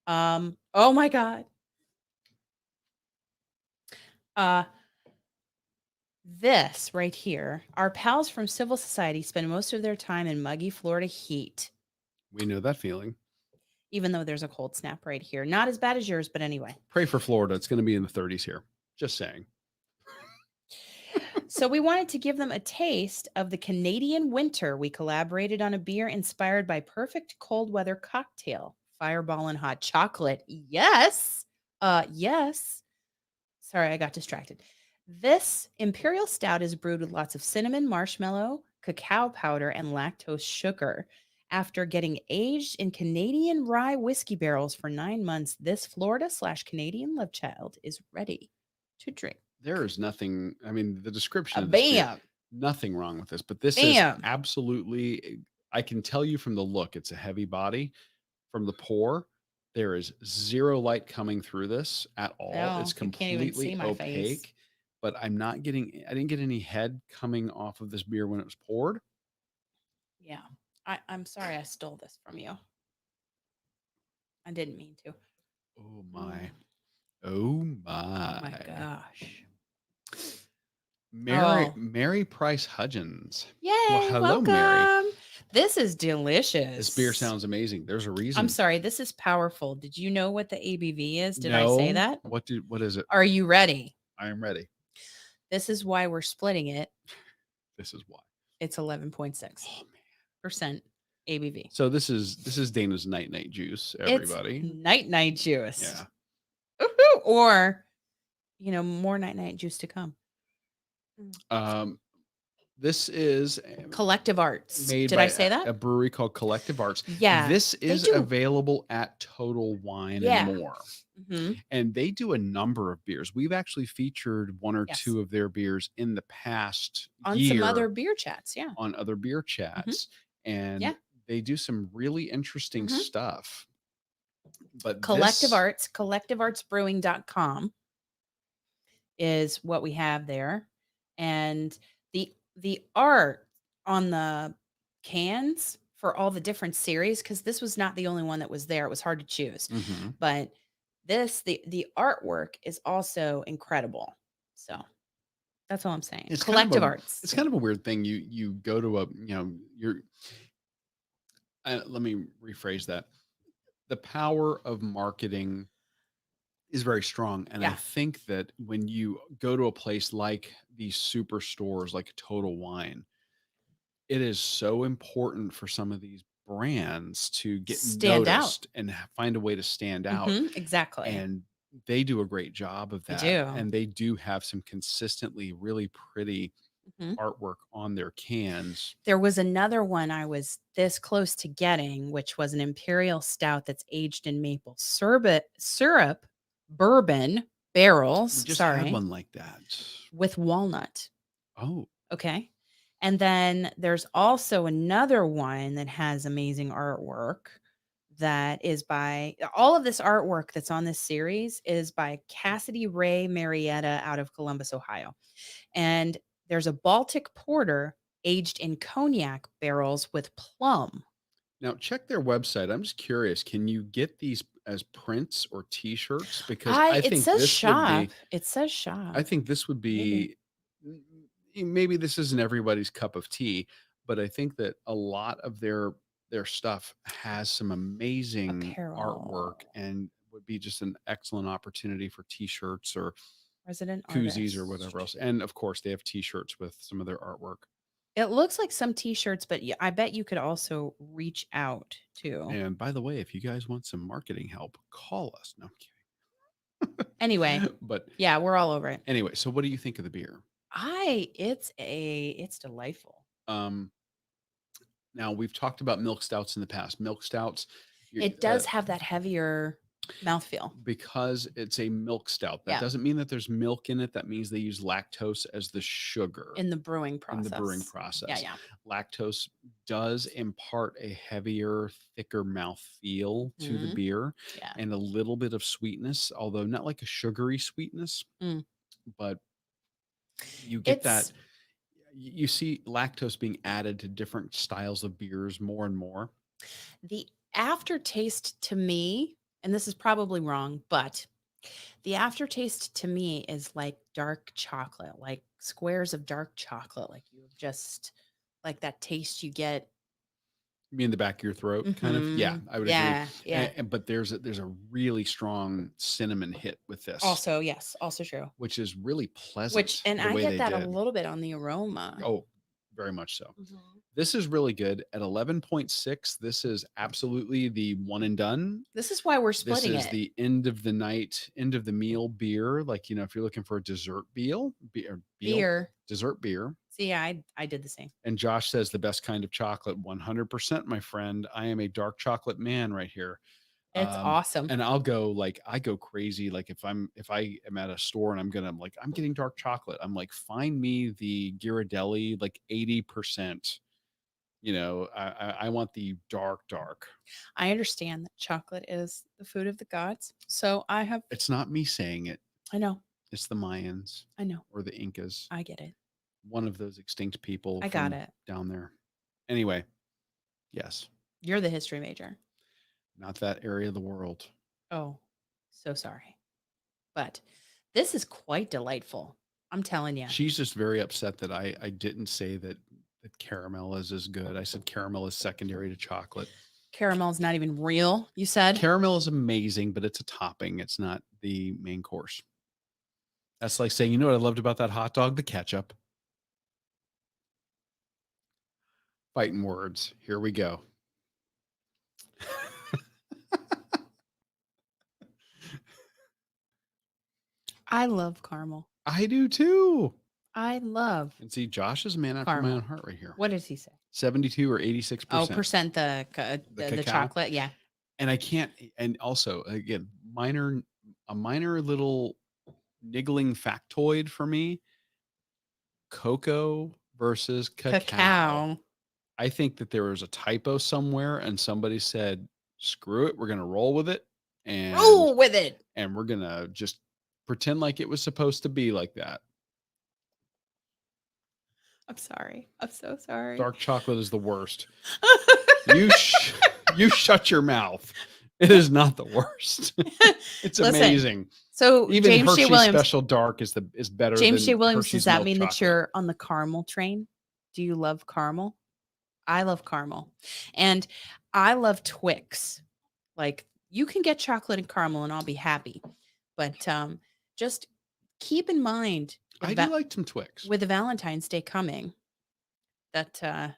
B: Oh my God. This right here, our pals from civil society spend most of their time in muggy Florida heat.
A: We know that feeling.
B: even though there's a cold snap right here. Not as bad as yours, but anyway.
A: Pray for Florida. It's going to be in the 30s here. Just saying.
B: So we wanted to give them a taste of the Canadian winter. We collaborated on a beer inspired by perfect cold weather cocktail, Fireball and hot chocolate. Yes. Yes. Sorry, I got distracted. This imperial stout is brewed with lots of cinnamon, marshmallow, cacao powder, and lactose sugar. After getting aged in Canadian rye whiskey barrels for 9 months, this Florida/Canadian love child is ready to drink.
A: There is nothing, I mean, the description of this beer,
B: Bam.
A: nothing wrong with this, but this
B: Bam.
A: is absolutely, I can tell you from the look, it's a heavy body. From the pour, there is zero light coming through this at all.
B: No,
A: It's
B: you can't even see
A: completely
B: my face.
A: opaque, but I didn't get any head coming off of this beer when it was poured.
B: Yeah. I'm sorry I stole this from you. I didn't mean to.
A: Oh my. Oh my.
B: Oh my gosh.
A: Mary Price Hudgens.
B: Yay.
A: Well, hello,
B: welcome.
A: Mary.
B: This is delicious.
A: This beer sounds amazing. There's a reason.
B: I'm sorry. This is powerful. Did you know what the ABV is? Did I say that?
A: What is it?
B: Are you ready?
A: I am ready.
B: This is why we're splitting it.
A: This is why.
B: It's 11.6% ABV.
A: So this is Dana's night juice, everybody.
B: It's night juice.
A: Yeah.
B: Woo-hoo! Or, more night juice to come.
A: This is
B: Collective Arts.
A: Made
B: Did
A: by
B: I say that?
A: A brewery called Collective Arts.
B: Yeah.
A: This is available at Total Wine and More.
B: Mm-hmm.
A: And they do a number of beers. We've actually featured one or two of their beers in the past
B: on
A: year.
B: some other beer chats. Yeah.
A: On other beer chats.
B: Mm-hmm.
A: And they do some really interesting stuff. But
B: Collective Arts, collectiveartsbrewing.com is what we have there. And the art on the cans for all the different series, because this was not the only one that was there. It was hard to choose.
A: Mm-hmm.
B: But the artwork is also incredible. So that's all I'm saying. It's Collective Arts.
A: It's kind of a weird thing. You go to let me rephrase that. The power of marketing is very strong. And I think that when you go to a place like these superstores, like Total Wine, it is so important for some of these brands to get noticed and find a way to stand out.
B: Exactly.
A: And they do a great job of that.
B: They do.
A: And they do have some consistently really pretty artwork on their cans.
B: There was another one I was this close to getting, which was an imperial stout that's aged in maple syrup bourbon barrels.
A: We just had one like that
B: with walnut.
A: Oh,
B: okay. And then there's also another one that has amazing artwork that is by all of this artwork that's on this series is by Cassidy Ray Marietta out of Columbus, Ohio. And there's a Baltic porter aged in cognac barrels with plum.
A: Now check their website. I'm just curious. Can you get these as prints or T-shirts? Because I think
B: it says
A: this
B: shop.
A: would be,
B: it says shop.
A: I think this would be maybe this isn't everybody's cup of tea, but I think that a lot of their stuff has some amazing artwork and would be just an excellent opportunity for T-shirts or
B: resident
A: koozies or whatever else. And of course, they have T-shirts with some of their artwork.
B: It looks like some T-shirts, but I bet you could also reach out to.
A: And by the way, if you guys want some marketing help, call us. No, I'm kidding.
B: Anyway,
A: but
B: yeah, we're all over it.
A: Anyway, so what do you think of the beer?
B: It's delightful.
A: Now we've talked about milk stouts in the past. Milk stouts,
B: it does have that heavier mouthfeel
A: because it's a milk stout. That doesn't mean that there's milk in it. That means they use lactose as the sugar
B: in the brewing process. Yeah.
A: Lactose does impart a heavier, thicker mouth feel to the beer and a little bit of sweetness, although not like a sugary sweetness, but you get that. You see lactose being added to different styles of beers more and more.
B: The aftertaste to me, and this is probably wrong, but the aftertaste to me is like dark chocolate, like squares of dark chocolate. Like you just like that taste you get
A: Me in the back of your throat, kind of. Yeah, I would agree.
B: Yeah, yeah.
A: But there's a really strong cinnamon hit with this,
B: Also, yes, also true.
A: which is really
B: Which,
A: pleasant
B: and
A: the
B: I
A: way
B: get
A: they
B: that a
A: did.
B: little bit on the aroma.
A: Oh, very much so.
B: Mhm.
A: This is really good at 11.6. This is absolutely the one and done.
B: This is why we're
A: This
B: splitting
A: is
B: it.
A: the end of the night, end of the meal beer. Like, if you're looking for a dessert
B: Beer.
A: dessert beer.
B: See, I did the same.
A: And Josh says the best kind of chocolate, 100%, my friend. I am a dark chocolate man right here.
B: It's awesome.
A: And I go crazy. Like if I am at a store and I'm getting dark chocolate. I'm like, find me the Ghirardelli, like 80%. I want the dark.
B: I understand that chocolate is the food of the gods. So
A: It's not me saying it.
B: I know.
A: It's the Mayans
B: I know.
A: or the Incas.
B: I get it.
A: One of those extinct people
B: I got it.
A: down there. Anyway, yes.
B: You're the history major.
A: Not that area of the world.
B: Oh, so sorry. But this is quite delightful. I'm telling you.
A: She's just very upset that I didn't say that caramel is as good. I said caramel is secondary to chocolate.
B: Caramel's not even real, you said?
A: Caramel is amazing, but it's a topping. It's not the main course. That's like saying, you know what I loved about that hot dog? The ketchup. Fighting words. Here we go.
B: I love caramel.
A: I do too.
B: I love.
A: And see, Josh is a man after my own heart right here.
B: What does he say?
A: 72 or 86%.
B: Oh, percent the chocolate. Yeah.
A: And I can't, and also again, a minor little niggling factoid for me. Cocoa versus cacao. I think that there was a typo somewhere and somebody said, screw it. We're going to roll with it. And we're going to just pretend like it was supposed to be like that.
B: I'm sorry. I'm so sorry.
A: Dark chocolate is the worst. You shut your mouth. It is not the worst. It's amazing.
B: So
A: even
B: James
A: Hershey
B: J. Williams
A: Special Dark is better.
B: James
A: than
B: J. Williams,
A: Hershey's
B: does that
A: milk
B: mean
A: chocolate.
B: that you're on the caramel train? Do you love caramel? I love caramel. And I love Twix. Like you can get chocolate and caramel and I'll be happy. But just keep in mind
A: I do like some Twix.
B: With the Valentine's Day coming, that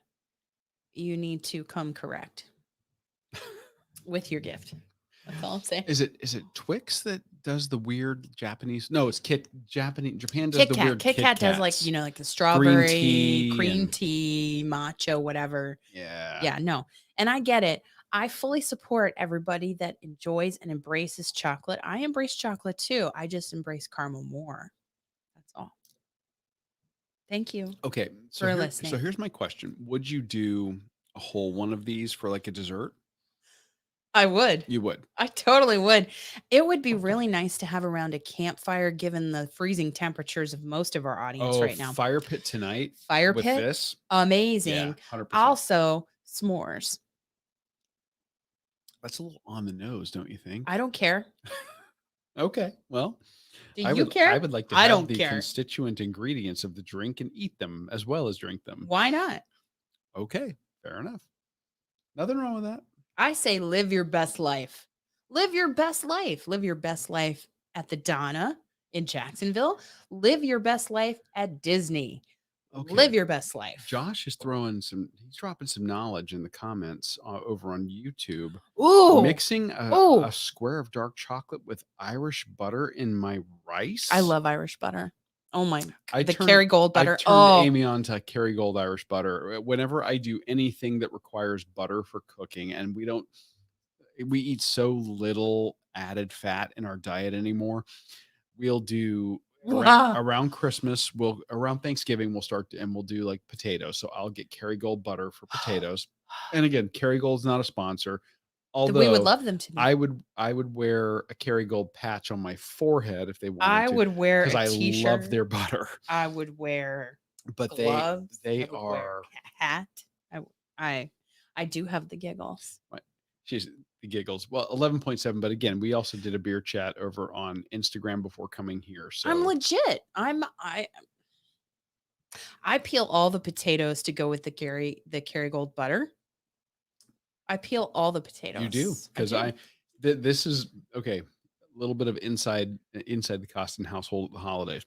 B: you need to come correct with your gift. That's all I'm saying.
A: Is it Twix that does the weird Japanese? No, it's Japan does
B: Kit
A: the
B: Kat.
A: weird
B: Kit Kat does like the strawberry, cream tea, matcha, whatever.
A: Yeah.
B: Yeah, no. And I get it. I fully support everybody that enjoys and embraces chocolate. I embrace chocolate too. I just embrace caramel more. That's all. Thank you.
A: Okay.
B: For listening.
A: So here's my question. Would you do a whole one of these for like a dessert?
B: I would.
A: You would.
B: I totally would. It would be really nice to have around a campfire given the freezing temperatures of most of our audience right now.
A: Fire pit tonight.
B: Fire
A: with
B: pit.
A: This.
B: Amazing.
A: Yeah, 100%.
B: Also, s'mores.
A: That's a little on the nose, don't you think?
B: I don't care.
A: Okay. Well,
B: do you care?
A: I would like to have the constituent ingredients of the drink and eat them as well as drink them.
B: Why not?
A: Okay. Fair enough. Nothing wrong with that.
B: I say live your best life. Live your best life. Live your best life at the Donna in Jacksonville. Live your best life at Disney. Okay. Live your best life.
A: Josh is he's dropping some knowledge in the comments over on YouTube.
B: Ooh.
A: Mixing a square of dark chocolate with Irish butter in my rice.
B: I love Irish butter. Oh my, the Kerrygold butter.
A: I turned Amy on to Kerrygold Irish butter. Whenever I do anything that requires butter for cooking, and we eat so little added fat in our diet anymore, we'll do around Christmas, around Thanksgiving, we'll do like potatoes. So I'll get Kerrygold butter for potatoes. And again, Kerrygold's not a sponsor. Although
B: we would love them to be.
A: I would wear a Kerrygold patch on my forehead if they wanted to.
B: I would wear a
A: t-shirt. I love their butter.
B: I would wear
A: gloves. They are
B: wear a hat. I do have the giggles.
A: Right. She's the giggles. Well, 11.7. But again, we also did a beer chat over on Instagram before coming here. So
B: I'm legit. I peel all the potatoes to go with the Kerrygold butter. I peel all the
A: You do,
B: potatoes. I
A: because
B: do.
A: this is okay. A little bit of inside the Costin household holidays.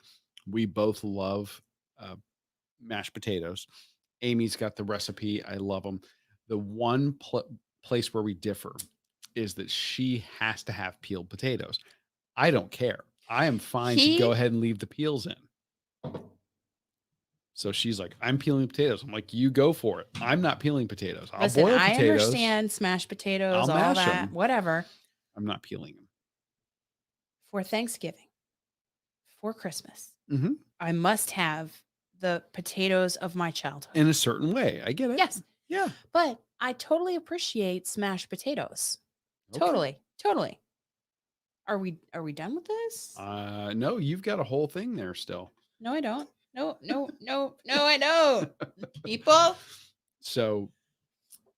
A: We both love uh, mashed potatoes. Amy's got the recipe. I love them. The one place where we differ is that she has to have peeled potatoes. I don't care. I am fine to go
B: He
A: ahead and leave the peels in. So she's like, I'm peeling potatoes. I'm like, you go for it. I'm not peeling potatoes. I'll
B: Listen,
A: boil
B: I
A: potatoes.
B: understand smashed potatoes,
A: I'll
B: all
A: mash
B: that,
A: them.
B: whatever.
A: I'm not peeling them.
B: For Thanksgiving, for Christmas,
A: Mm-hmm.
B: I must have the potatoes of my childhood.
A: In a certain way. I get it.
B: Yes.
A: Yeah.
B: But I totally appreciate smashed potatoes.
A: Okay.
B: Totally. Are we done with this?
A: No, you've got a whole thing there still.
B: No, I don't. No, I don't. People.
A: So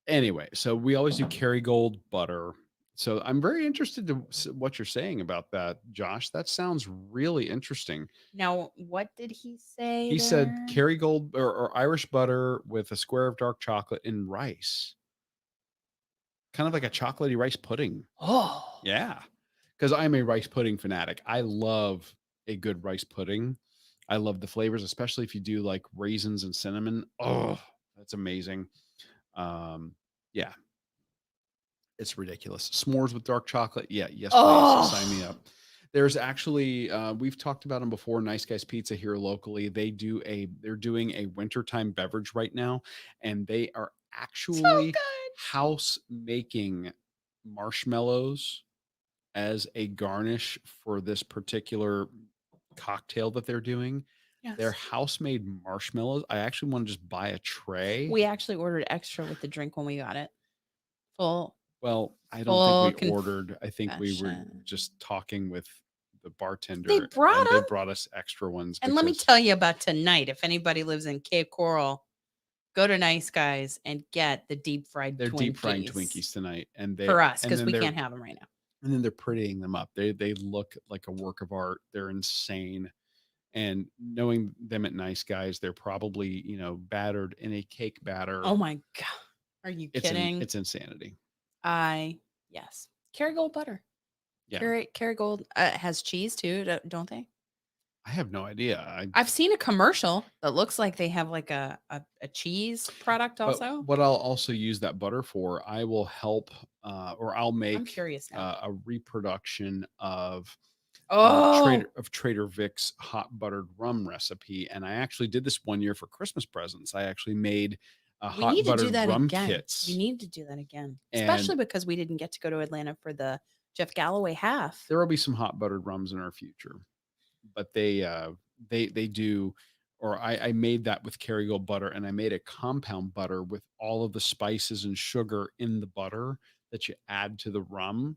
A: anyway, so we always do Kerrygold butter. So I'm very interested to what you're saying about that, Josh. That sounds really interesting.
B: Now, what did he say?
A: He said Kerrygold or Irish butter with a square of dark chocolate and rice. Kind of like a chocolatey rice pudding.
B: Oh.
A: Yeah. Because I'm a rice pudding fanatic. I love a good rice pudding. I love the flavors, especially if you do like raisins and cinnamon. Oh, that's amazing. Yeah, it's ridiculous. S'mores with dark chocolate. Yeah, yes, please sign me up. There's actually we've talked about them before. Nice Guys Pizza here locally. They're doing a wintertime beverage right now, and they are actually house making marshmallows as a garnish for this particular cocktail that they're doing. Yes. They're house-made marshmallows. I actually want to just buy a tray.
B: We actually ordered extra with the drink when we got it. Full.
A: Well, I don't think we ordered. I think we were just talking with the bartender.
B: They
A: brought us extra ones.
B: And let me tell you about tonight. If anybody lives in Cape Coral, go to Nice Guys and get the deep fried.
A: They're deep frying Twinkies tonight, and
B: for us because we can't have them right now.
A: And then they're prettying them up. They look like a work of art. They're insane. And knowing them at Nice Guys, they're probably battered in a cake batter.
B: Oh my god, are you kidding?
A: It's insanity.
B: Yes, Kerrygold butter. Yeah, Kerrygold has cheese too, don't they?
A: I have no idea.
B: I've seen a commercial that looks like they have like a cheese product also.
A: What I'll also use that butter for, I will help or I'll make
B: I'm curious now.
A: A reproduction of Trader Vic's hot buttered rum recipe. And I actually did this one year for Christmas presents. I actually made hot buttered rum kits.
B: We need to do that again, especially because we didn't get to go to Atlanta for the Jeff Galloway half.
A: There will be some hot buttered rums in our future, but they do. Or I made that with Kerrygold butter, and I made a compound butter with all of the spices and sugar in the butter that you add to the rum.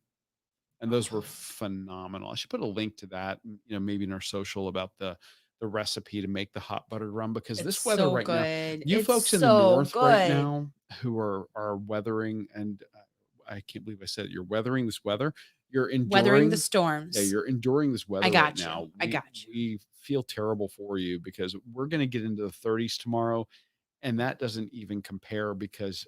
A: And those were phenomenal. I should put a link to that, maybe in our social about the recipe to make the hot buttered rum, because this weather right now, you folks in the north right now who are weathering, and I can't believe I said it, you're weathering this weather. You're
B: weathering the storms.
A: Yeah, you're enduring this weather
B: right
A: now.
B: I got you.
A: We feel terrible for you because we're going to get into the 30s tomorrow, and that doesn't even compare because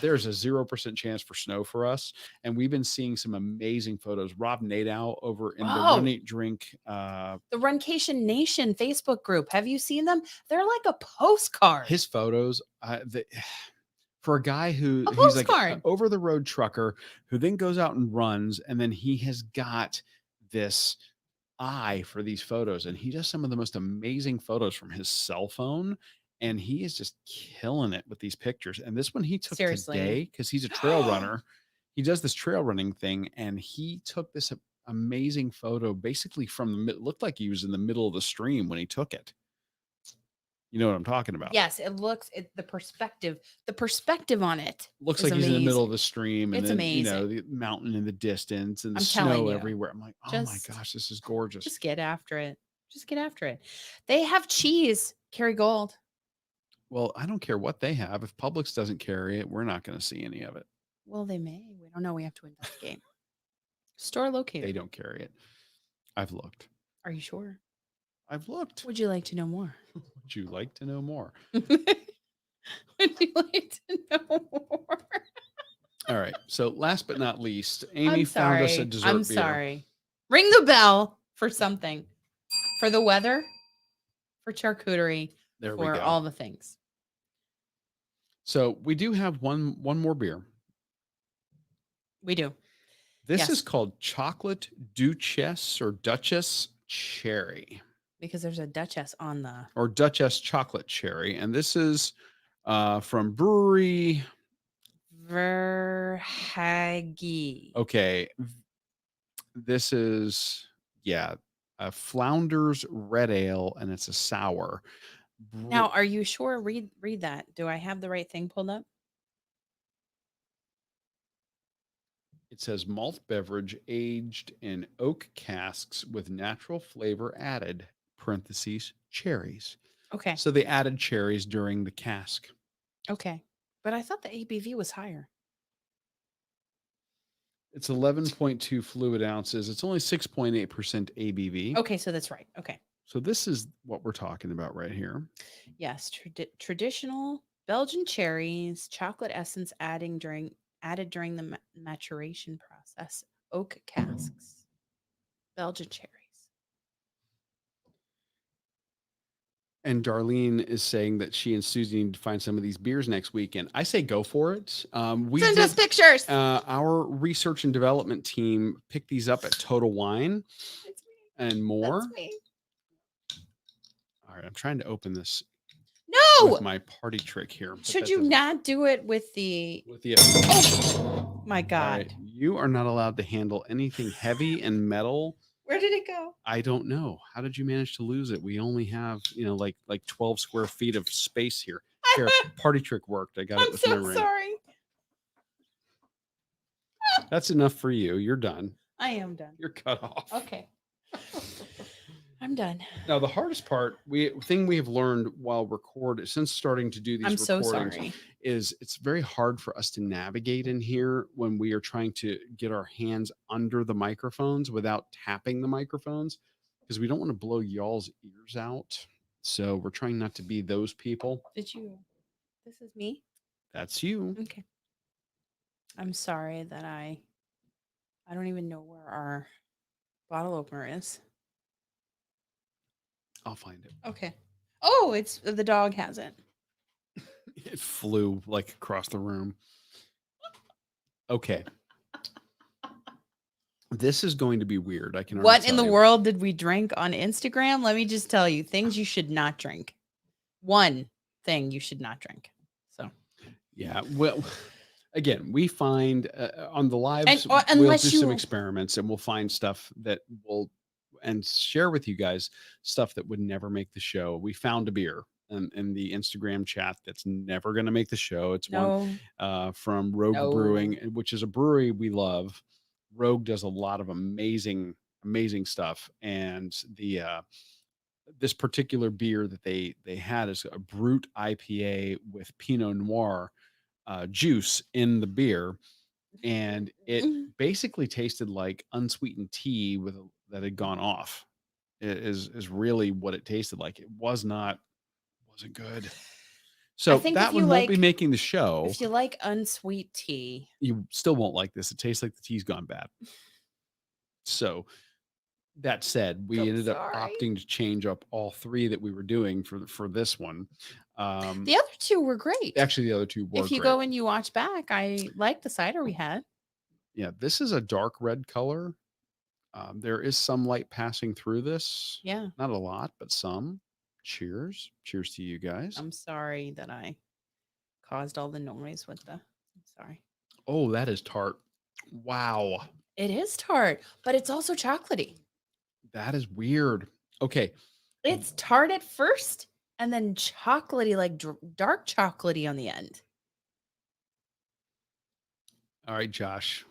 A: there's a 0% chance for snow for us, and we've been seeing some amazing photos. Rob Nadow over in the Run Eat Drink,
B: the Runcation Nation Facebook group. Have you seen them? They're like a postcard.
A: His photos, for a guy he's like an over the road trucker who then goes out and runs, and then he has got this eye for these photos, and he does some of the most amazing photos from his cell phone. And he is just killing it with these pictures. And this one he took today because he's a trail runner. He does this trail running thing, and he took this amazing photo basically it looked like he was in the middle of the stream when he took it. You know what I'm talking about?
B: Yes, the perspective on it
A: looks like he's in the middle of the stream, and then amazing. The mountain in the distance and the snow everywhere. I'm like, oh my gosh, this is gorgeous.
B: Just get after it. They have cheese, Kerrygold.
A: Well, I don't care what they have. If Publix doesn't carry it, we're not going to see any of it.
B: Well, they may. We don't know. We have to investigate. Store located.
A: They don't carry it. I've looked.
B: Are you sure?
A: I've looked.
B: Would you like to know more?
A: Would you like to know more?
B: Would you like to know more?
A: All right. So last but not least, Amy found us a dessert beer.
B: I'm sorry. Ring the bell for something. For the weather, for charcuterie,
A: There we
B: for
A: go.
B: all the things.
A: So we do have one more beer.
B: We do.
A: This is called Chocolate Duchess or Duchess Cherry.
B: Because there's a Duchess on the...
A: Or Duchess Chocolate Cherry. And this is from Brewery...
B: Verhage.
A: Okay. This is, a Flounders Red Ale, and it's a sour.
B: Now, are you sure? Read that. Do I have the right thing pulled up?
A: It says malt beverage aged in oak casks with natural flavor added, parentheses, cherries.
B: Okay.
A: So they added cherries during the cask.
B: Okay. But I thought the ABV was higher.
A: It's 11.2 fluid ounces. It's only 6.8% ABV.
B: Okay, so that's right. Okay.
A: So this is what we're talking about right here.
B: Yes, traditional Belgian cherries, chocolate essence added during the maturation process, oak casks, Belgian cherries.
A: And Darlene is saying that she and Susie need to find some of these beers next weekend. I say go for it.
B: Send us pictures.
A: Our research and development team picked these up at Total Wine and more.
B: That's me.
A: All right, I'm trying to open this.
B: No,
A: with my party trick here.
B: Should you not do it with the? Oh my God!
A: Right. You are not allowed to handle anything heavy and metal.
B: Where did it go?
A: I don't know. How did you manage to lose it? We only have, like 12 square feet of space here. Here, party trick worked. I got it with my ring. I'm so
B: sorry.
A: That's enough for you. You're done.
B: I am done.
A: You're cut off.
B: Okay. I'm done.
A: Now, the hardest part, thing we have learned while since starting to do these recordings,
B: so sorry.
A: is it's very hard for us to navigate in here when we are trying to get our hands under the microphones without tapping the microphones, because we don't want to blow y'all's ears out. So we're trying not to be those people.
B: This is me?
A: That's you.
B: Okay. I'm sorry that I don't even know where our bottle opener is.
A: I'll find it.
B: Okay. Oh, the dog has it.
A: It flew across the room. Okay. This is going to be weird. I can.
B: What in the world did we drink on Instagram? Let me just tell you, things you should not drink. One thing you should not drink. So.
A: Yeah. Well, again, we find on the lives, we'll do some experiments and we'll find stuff that will and share with you guys stuff that would never make the show. We found a beer in the Instagram chat that's never going to make the show. It's one from Rogue Brewing, which is a brewery we love. Rogue does a lot of amazing stuff, and this particular beer that they had is a Brut IPA with Pinot Noir juice in the beer, and it basically tasted like unsweetened tea that had gone off. It is really what it tasted like. It wasn't good. So that one won't be making the show.
B: If you like unsweet tea,
A: you still won't like this. It tastes like the tea's gone bad. So that said, we ended up opting to change up all three that we were doing for this one.
B: The other two were great.
A: Actually, the other two were
B: If you
A: great.
B: go and you watch back, I like the cider we had.
A: Yeah, this is a dark red color. There is some light passing through this.
B: Yeah.
A: Not a lot, but some. Cheers. Cheers to you guys.
B: I'm sorry that I caused all the noise with I'm sorry.
A: Oh, that is tart. Wow.
B: It is tart, but it's also chocolatey.
A: That is weird. Okay.
B: It's tart at first and then chocolatey, like dark chocolatey on the end.
A: All right, Josh.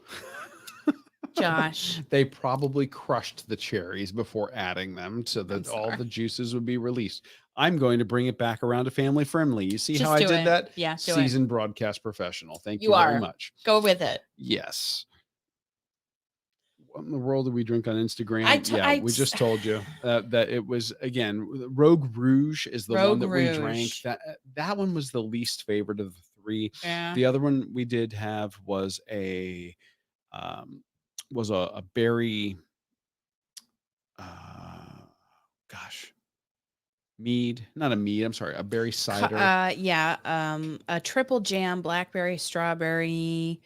B: Josh.
A: They probably crushed the cherries before adding them so that all the juices would be released. I'm going to bring it back around to family friendly. You see how I did that?
B: Yeah.
A: Seasoned broadcast professional. Thank you very much.
B: Go with it.
A: Yes. What in the world did we drink on Instagram? We just told you that it was, again, Rogue Rouge is the one that we drank. That one was the least favorite of the 3.
B: Yeah.
A: The other one we did have um, was a berry, uh, gosh, mead, not a mead. I'm sorry, a berry cider.
B: Yeah. A triple jam, blackberry, strawberry,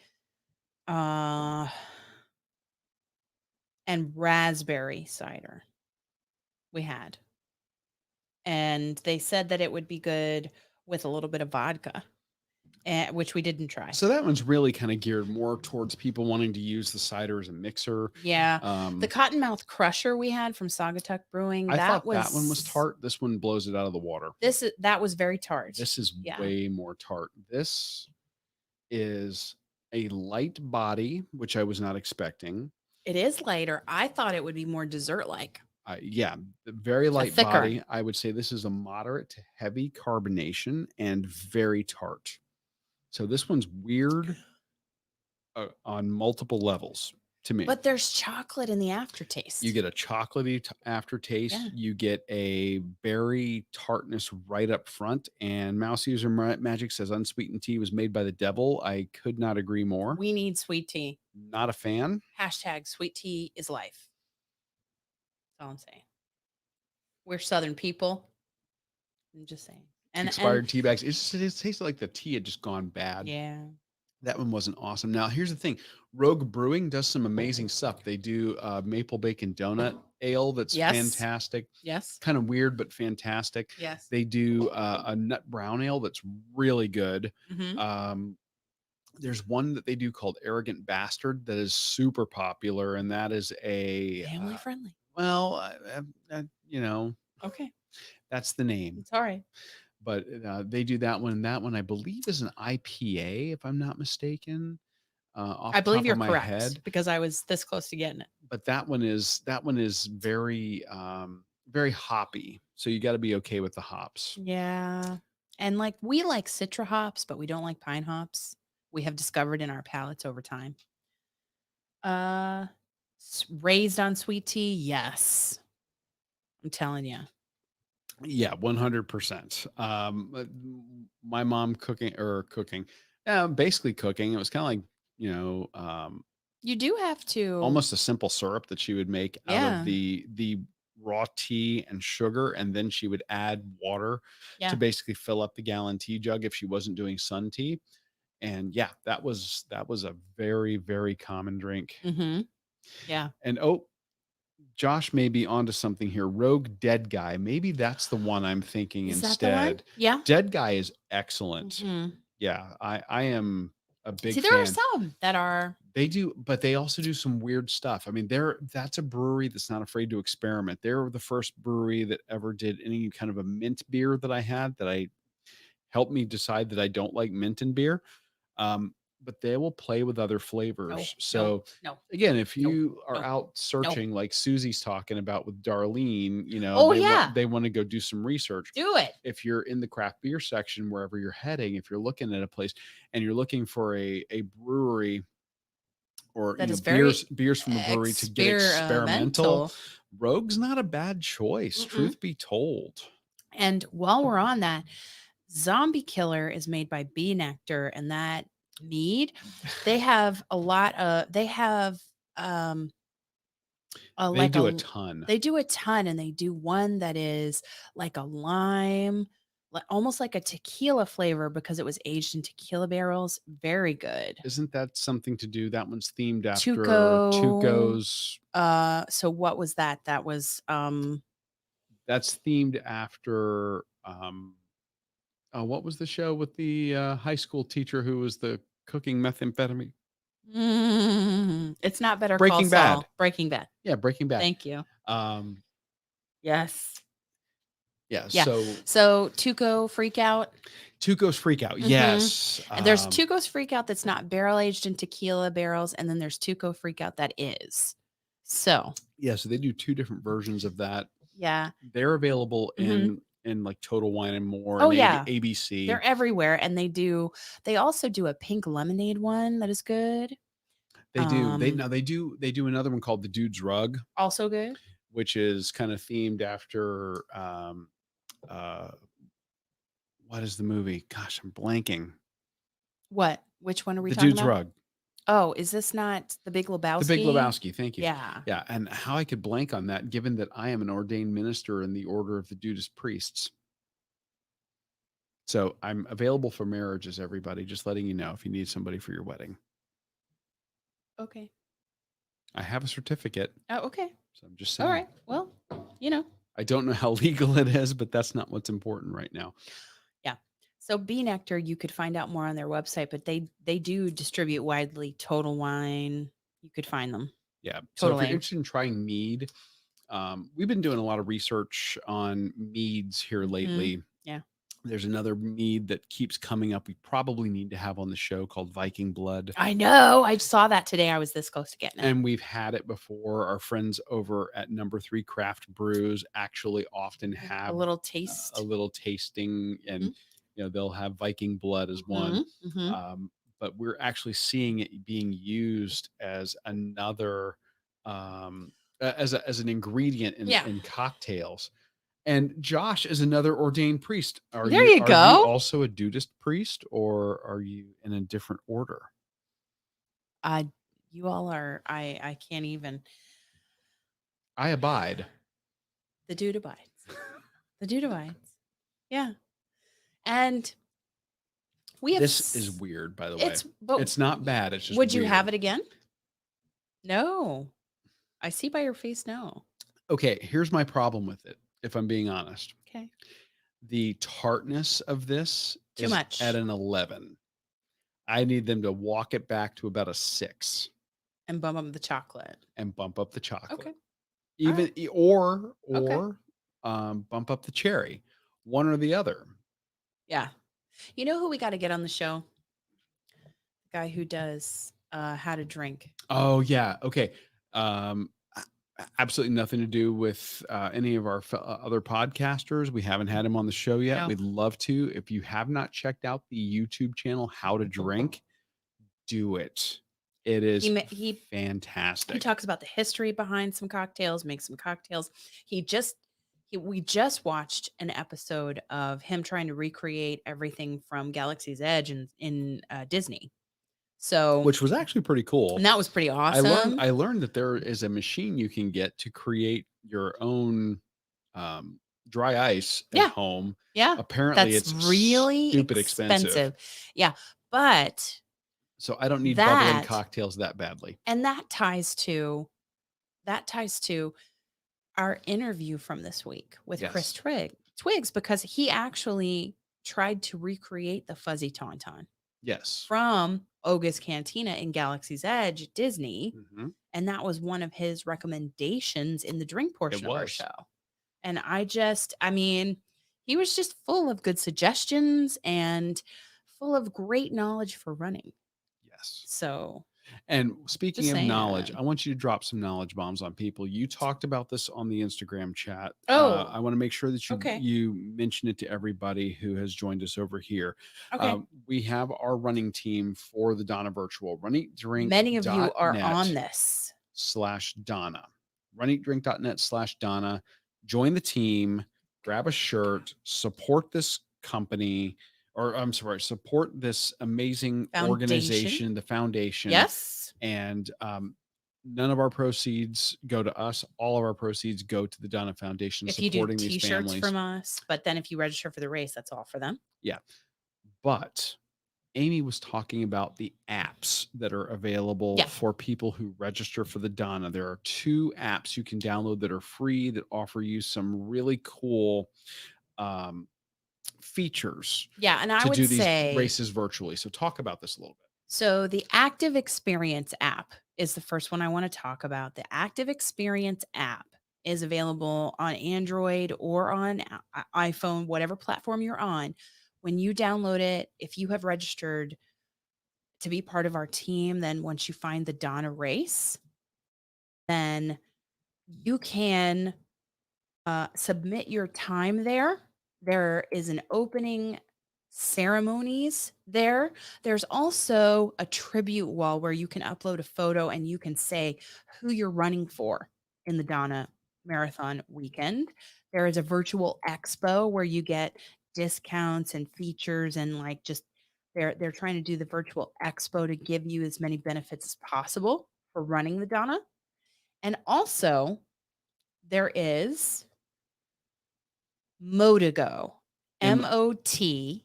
B: uh, and raspberry cider we had. And they said that it would be good with a little bit of vodka, which we didn't try.
A: So that one's really kind of geared more towards people wanting to use the cider as a mixer.
B: Yeah. The
A: Um,
B: Cottonmouth Crusher we had from Saugatuck Brewing,
A: I
B: that
A: thought that one was
B: was
A: tart. This one blows it out of the water.
B: that was very tart.
A: This is
B: Yeah.
A: way more tart. This is a light body, which I was not expecting.
B: It is lighter. I thought it would be more dessert-like.
A: Yeah, very light
B: thicker.
A: body. I would say this is a moderate to heavy carbonation and very tart. So this one's weird on multiple levels to me.
B: But there's chocolate in the aftertaste.
A: You get a chocolatey aftertaste.
B: Yeah.
A: You get a berry tartness right up front. And Mouse User Magic says unsweetened tea was made by the devil. I could not agree more.
B: We need sweet tea.
A: Not a fan.
B: Hashtag sweet tea is life. That's all I'm saying. We're Southern people. I'm just saying. And
A: expired tea bags. It tasted like the tea had just gone bad.
B: Yeah.
A: That one wasn't awesome. Now, here's the thing. Rogue Brewing does some amazing stuff. They do maple bacon donut ale that's fantastic.
B: Yes.
A: Kind of weird, but fantastic.
B: Yes.
A: They do a nut brown ale that's really good.
B: Mm-hmm.
A: There's one that they do called Arrogant Bastard that is super popular, and that is a
B: family friendly.
A: Well,
B: Okay.
A: That's the name.
B: It's all right.
A: But they do that one. And that one, I believe, is an IPA, if I'm not mistaken.
B: I believe you're correct because I was this close to getting it.
A: But that one is very very hoppy. So you got to be okay with the hops.
B: Yeah. And we like Citra hops, but we don't like pine hops. We have discovered in our palates over time. Raised on sweet tea, yes. I'm telling you.
A: Yeah, 100%. My mom basically cooking. It was kind of like,
B: you do have to
A: almost a simple syrup that she would make out of the raw tea and sugar, and then she would add water to basically fill up the gallon tea jug if she wasn't doing sun tea. And yeah, that was a very, very common drink.
B: Mm-hmm. Yeah.
A: And Josh may be onto something here. Rogue Dead Guy. Maybe that's the one I'm thinking instead.
B: Yeah.
A: Dead Guy is excellent.
B: Mm-hmm.
A: Yeah. I am a big fan.
B: There are some that are.
A: They do, but they also do some weird stuff. I mean, that's a brewery that's not afraid to experiment. They're the first brewery that ever did any kind of a mint beer that I had that helped me decide that I don't like mint in beer. But they will play with other flavors.
B: No.
A: Again, if you are out searching like Susie's talking about with Darlene, they want to go do some research.
B: Do it.
A: If you're in the craft beer section, wherever you're heading, if you're looking at a place and you're looking for a brewery or beers from a brewery to get experimental, Rogue's not a bad choice, truth be told.
B: And while we're on that, Zombie Killer is made by Bee Nectar, and that mead, they have a lot of they do a ton. They do a ton, and they do one that is like a lime, almost like a tequila flavor because it was aged in tequila barrels. Very good.
A: Isn't that something to do? That one's themed after Tuco's.
B: So what was that? That was
A: that's themed after what was the show with the high school teacher who was the cooking methamphetamine?
B: It's not Better
A: Breaking
B: Call
A: Bad.
B: Saul. Breaking Bad.
A: Yeah, Breaking Bad.
B: Thank you. Yes.
A: Yeah.
B: So Tuco Freakout.
A: Tuco's Freakout. Yes.
B: And there's Tuco's Freakout that's not barrel aged in tequila barrels, and then there's Tuco Freakout that is. So
A: they do two different versions of that.
B: Yeah.
A: They're available in like Total Wine and More.
B: Oh,
A: and ABC.
B: They're everywhere. And they also do a pink lemonade one that is good.
A: They do. They do another one called The Dude's Rug.
B: Also good.
A: Which is kind of themed after what is the movie? Gosh, I'm blanking.
B: What? Which one are we
A: The
B: talking
A: Dude's
B: about?
A: Rug.
B: Oh, is this not The Big
A: The Big
B: Lebowski?
A: Lebowski, thank you.
B: Yeah.
A: Yeah, and how I could blank on that given that I am an ordained minister in the Order of the Dude's Priests. So, I'm available for marriages, everybody, just letting you know if you need somebody for your wedding.
B: Okay.
A: I have a certificate,
B: Oh, okay.
A: so I'm just
B: All
A: saying.
B: right. Well, you know.
A: I don't know how legal it is, but that's not what's important right now.
B: Yeah. So Bee Nectar, you could find out more on their website, but they do distribute widely. Total Wine, you could find them.
A: Yeah. So if you're
B: Totally.
A: interested in trying mead, we've been doing a lot of research on meads here lately.
B: Yeah.
A: There's another mead that keeps coming up. We probably need to have on the show called Viking Blood.
B: I know. I saw that today. I was this close to getting it.
A: And we've had it before. Our friends over at Number 3 Craft Brews actually often have
B: a little taste,
A: a little tasting, and they'll have Viking Blood as one. But we're actually seeing it being used as another as an ingredient in cocktails. And Josh is another ordained priest. Are you also a Dudist priest, or are you in a different order?
B: You all are. I can't even.
A: I abide.
B: The dude abides. The dude abides. Yeah. And we have.
A: This is weird, by the way. It's not bad. It's just.
B: Would
A: weird.
B: you have it again? No. I see by your face. No.
A: Okay. Here's my problem with it, if I'm being honest.
B: Okay.
A: The tartness of this
B: Too
A: is
B: much
A: at an 11. I need them to walk it back to about a 6.
B: And bump up the chocolate.
A: Okay. Even or bump up the cherry. One or the other.
B: Yeah. You know who we got to get on the show? The guy who does How to Drink.
A: Oh yeah. Okay. Absolutely nothing to do with any of our other podcasters. We haven't had him on the show yet. No. We'd love to. If you have not checked out the YouTube channel How to Drink, do it. It is fantastic.
B: He talks about the history behind some cocktails, makes some cocktails. We just watched an episode of him trying to recreate everything from Galaxy's Edge in Disney. So,
A: which was actually pretty cool.
B: And that was pretty awesome.
A: I learned that there is a machine you can get to create your own dry ice at home.
B: Yeah.
A: Apparently it's really stupid expensive.
B: Yeah. But
A: so I don't need bubbling cocktails that badly.
B: And that ties to our interview from this week with Chris Twiggs, because he actually tried to recreate the fuzzy tauntaun.
A: Yes.
B: From Oga's Cantina in Galaxy's Edge at Disney. And that was one of his recommendations in the drink portion of our show. And he was just full of good suggestions and full of great knowledge for running.
A: Yes.
B: So,
A: and speaking of knowledge, I want you to drop some knowledge bombs on people. You talked about this on the Instagram chat. I want to make sure that you mention it to everybody who has joined us over here.
B: Okay.
A: We have our running team for the Donna Virtual. Run Eat Drink.
B: Many of you are on this.
A: /Donna. runeatdrink.net /Donna. Join the team. Grab a shirt. Support this company. Or I'm sorry, support this amazing organization, the foundation.
B: Yes.
A: And none of our proceeds go to us. All of our proceeds go to the Donna Foundation,
B: if supporting you do t-shirts from us. But then if you register for the race, that's all for them.
A: Yeah. But Amy was talking about the apps that are available for people who register for the Donna. There are 2 apps you can download that are free that offer you some really cool features.
B: Yeah, and I would
A: do
B: say
A: these races virtually. So talk about this a little bit.
B: So the Active Experience app is the first one I want to talk about. The Active Experience app is available on Android or on iPhone, whatever platform you're on. When you download it, if you have registered to be part of our team, then once you find the Donna race, then you can submit your time there. There is an opening ceremonies there. There's also a tribute wall where you can upload a photo and you can say who you're running for in the Donna Marathon weekend. There is a virtual expo where you get discounts and features and like just They're trying to do the virtual expo to give you as many benefits as possible for running the Donna. And also, there is Motigo, Motigo.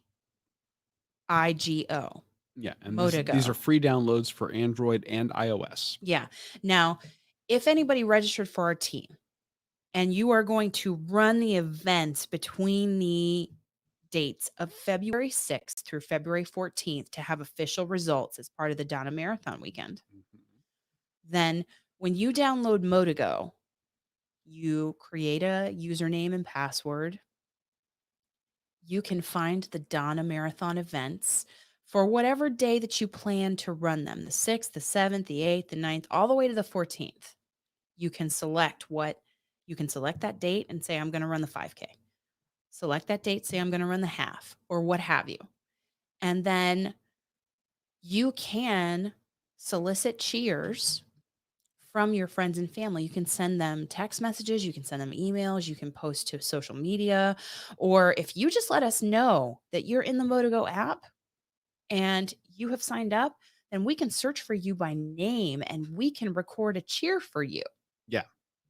A: Yeah, and these are
B: Motigo.
A: free downloads for Android and iOS.
B: Yeah. Now, if anybody registered for our team and you are going to run the events between the dates of February 6th through February 14th to have official results as part of the Donna Marathon weekend, then when you download Motigo, you create a username and password. You can find the Donna Marathon events for whatever day that you plan to run them, the 6th, the 7th, the 8th, the 9th, all the way to the 14th. You can select that date and say, I'm going to run the 5K. Select that date, say, I'm going to run the half or what have you. And then you can solicit cheers from your friends and family. You can send them text messages, you can send them emails, you can post to social media, or if you just let us know that you're in the Motigo app and you have signed up, then we can search for you by name and we can record a cheer for you.
A: Yeah.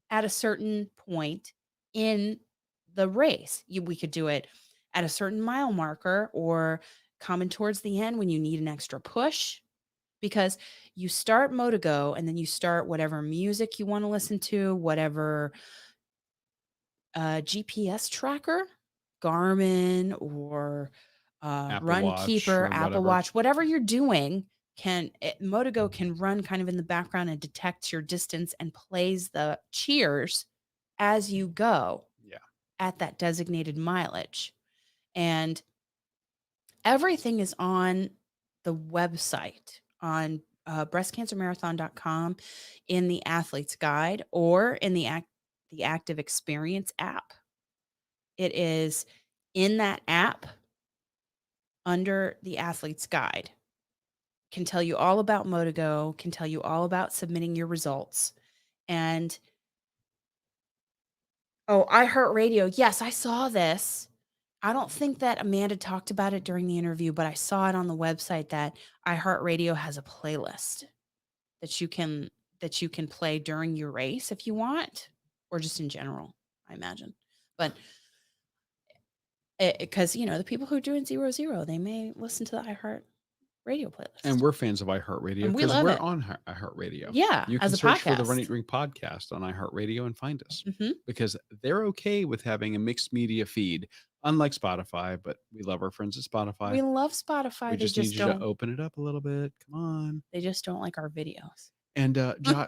B: At a certain point in the race. We could do it at a certain mile marker or coming towards the end when you need an extra push, because you start Motigo and then you start whatever music you want to listen to, whatever GPS tracker, Garmin or Runkeeper, Apple Watch, whatever you're doing, Motigo can run kind of in the background and detects your distance and plays the cheers as you go at that designated mileage. And everything is on the website on breastcancermarathon.com in the athlete's guide or in the Active Experience app. It is in that app under the athlete's guide. Can tell you all about Motigo, can tell you all about submitting your results. And iHeartRadio. Yes, I saw this. I don't think that Amanda talked about it during the interview, but I saw it on the website that iHeartRadio has a playlist that you can play during your race if you want, or just in general, I imagine. But because the people who are doing 0-0, they may listen to the iHeartRadio playlist.
A: And we're fans of iHeartRadio because we're on iHeartRadio.
B: Yeah,
A: you can search for the Run Eat Drink podcast on iHeartRadio and find us because they're okay with having a mixed media feed, unlike Spotify. But we love our friends at Spotify.
B: We love Spotify.
A: We just need you to open it up a little bit. Come on.
B: They just don't like our videos.
A: And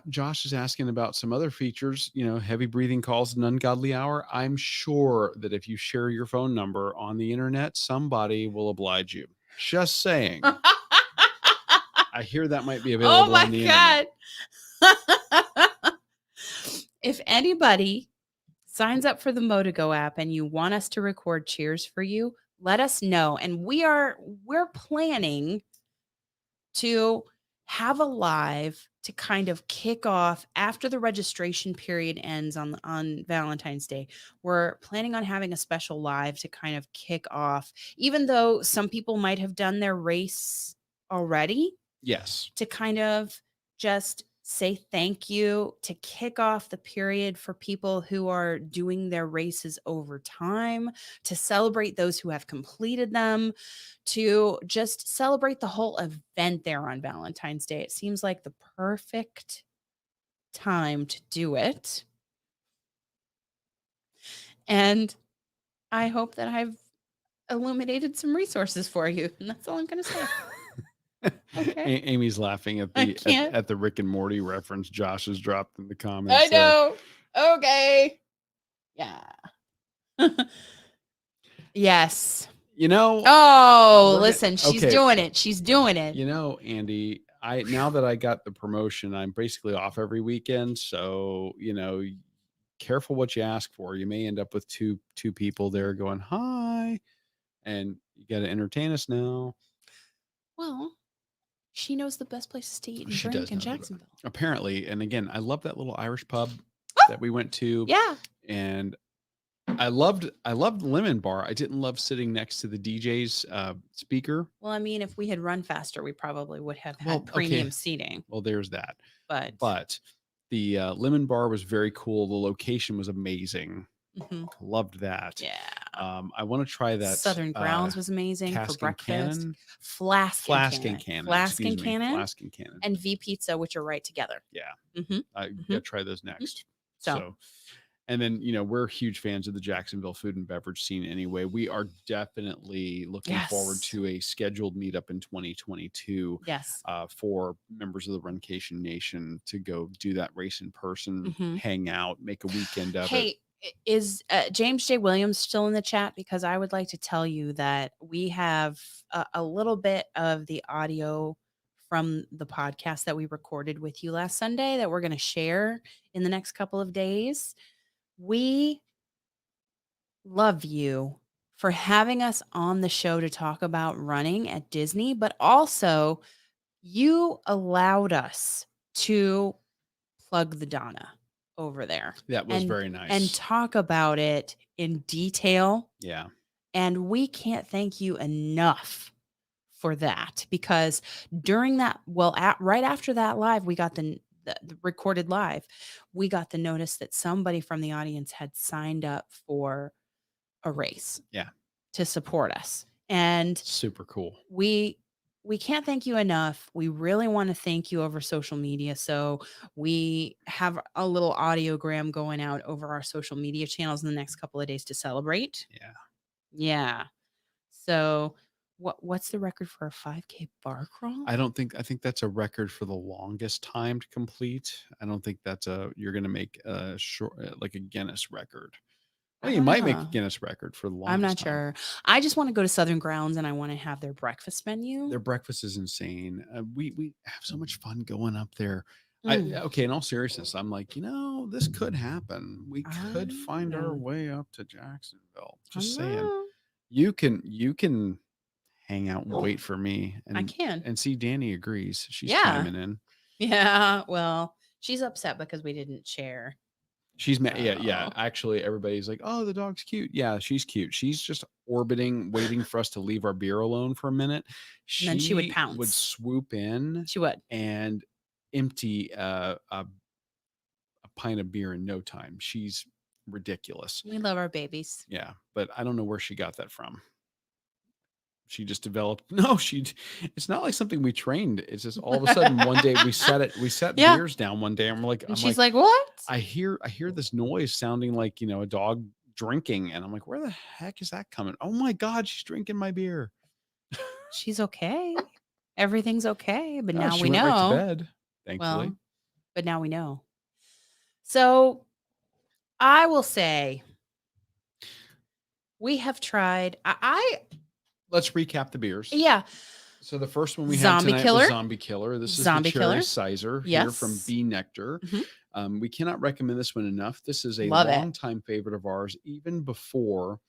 A: Josh is asking about some other features, heavy breathing calls and ungodly hour. I'm sure that if you share your phone number on the internet, somebody will oblige you. Just saying. I hear that might be available on the internet.
B: If anybody signs up for the Motigo app and you want us to record cheers for you, let us know. And we're planning to have a live to kind of kick off after the registration period ends on Valentine's Day. We're planning on having a special live to kind of kick off, even though some people might have done their race already.
A: Yes.
B: To kind of just say thank you, to kick off the period for people who are doing their races over time, to celebrate those who have completed them, to just celebrate the whole event there on Valentine's Day. It seems like the perfect time to do it. And I hope that I've illuminated some resources for you. And that's all I'm going to say.
A: Okay. Amy's laughing at the Rick and Morty reference Josh has dropped in the comments.
B: I know. Okay. Yeah. Yes. Listen, she's doing it. She's doing it.
A: Andy, now that I got the promotion, I'm basically off every weekend. So, careful what you ask for. You may end up with two people there going, hi, and you got to entertain us now.
B: Well, she knows the best places to eat and drink in Jacksonville.
A: Apparently. And again, I love that little Irish pub that we went to.
B: Yeah.
A: And I loved Lemon Bar. I didn't love sitting next to the DJ's speaker.
B: Well, I mean, if we had run faster, we probably would have had
A: Well,
B: premium
A: okay.
B: seating.
A: Well, there's that.
B: But
A: The Lemon Bar was very cool. The location was amazing. Loved that.
B: Yeah.
A: I want to try that.
B: Southern Grounds was amazing for
A: Cask and
B: breakfast.
A: Cannon?
B: Flask
A: and Cannon.
B: Flask
A: excuse
B: and
A: me,
B: Cannon.
A: Flask and Cannon.
B: And V Pizza, which are right together.
A: Yeah. I gotta try those next.
B: So,
A: and then, we're huge fans of the Jacksonville food and beverage scene anyway. We are definitely looking forward to a scheduled meetup in 2022
B: yes.
A: For members of the Runcation Nation to go do that race in person, hang out, make a weekend of it.
B: Hey, is James J. Williams still in the chat? Because I would like to tell you that we have a little bit of the audio from the podcast that we recorded with you last Sunday that we're going to share in the next couple of days. We love you for having us on the show to talk about running at Disney, but also you allowed us to plug the Donna over there.
A: That was very nice.
B: And talk about it in detail.
A: Yeah.
B: And we can't thank you enough for that, because during that, right after that live, we got the recorded live, we got the notice that somebody from the audience had signed up for a race.
A: Yeah.
B: To support us. And
A: super cool.
B: We can't thank you enough. We really want to thank you over social media. So we have a little audiogram going out over our social media channels in the next couple of days to celebrate.
A: Yeah.
B: Yeah. So what's the record for a 5K bar crawl?
A: I think that's a record for the longest time to complete. I don't think that's you're going to make a short, like a Guinness record. Well, you might make a Guinness record for the longest
B: I'm not
A: time.
B: sure. I just want to go to Southern Grounds and I want to have their breakfast menu.
A: Their breakfast is insane. We have so much fun going up there. Okay, in all seriousness, I'm like, this could happen. We could find our way up to Jacksonville. Just saying. You can hang out and wait for me. And
B: I can.
A: And see, Danny agrees. She's chiming in.
B: Yeah. Well, she's upset because we didn't share.
A: She's mad. Yeah. Actually, everybody's like, "Oh, the dog's cute." Yeah, she's cute. She's just orbiting, waiting for us to leave our beer alone for a minute.
B: And then she would pounce.
A: Would swoop in.
B: She would.
A: And empty a pint of beer in no time. She's ridiculous.
B: We love our babies.
A: Yeah, but I don't know where she got that from. She just developed. No, it's not like something we trained. It's just all of a sudden one day we set beers down one day and we're like,
B: she's like, what?
A: I hear this noise sounding like, a dog drinking. And I'm like, where the heck is that coming? Oh my God, she's drinking my beer.
B: She's okay. Everything's okay. But now
A: she
B: we
A: went
B: know.
A: Right to bed, thankfully.
B: Well, but now we know. So I will say we have tried.
A: Let's recap the beers.
B: Yeah.
A: So the first one we had tonight was Zombie Killer. This is the Cherry Sizer here from Bee Nectar. We cannot recommend this one enough. This is a longtime favorite of ours. Even before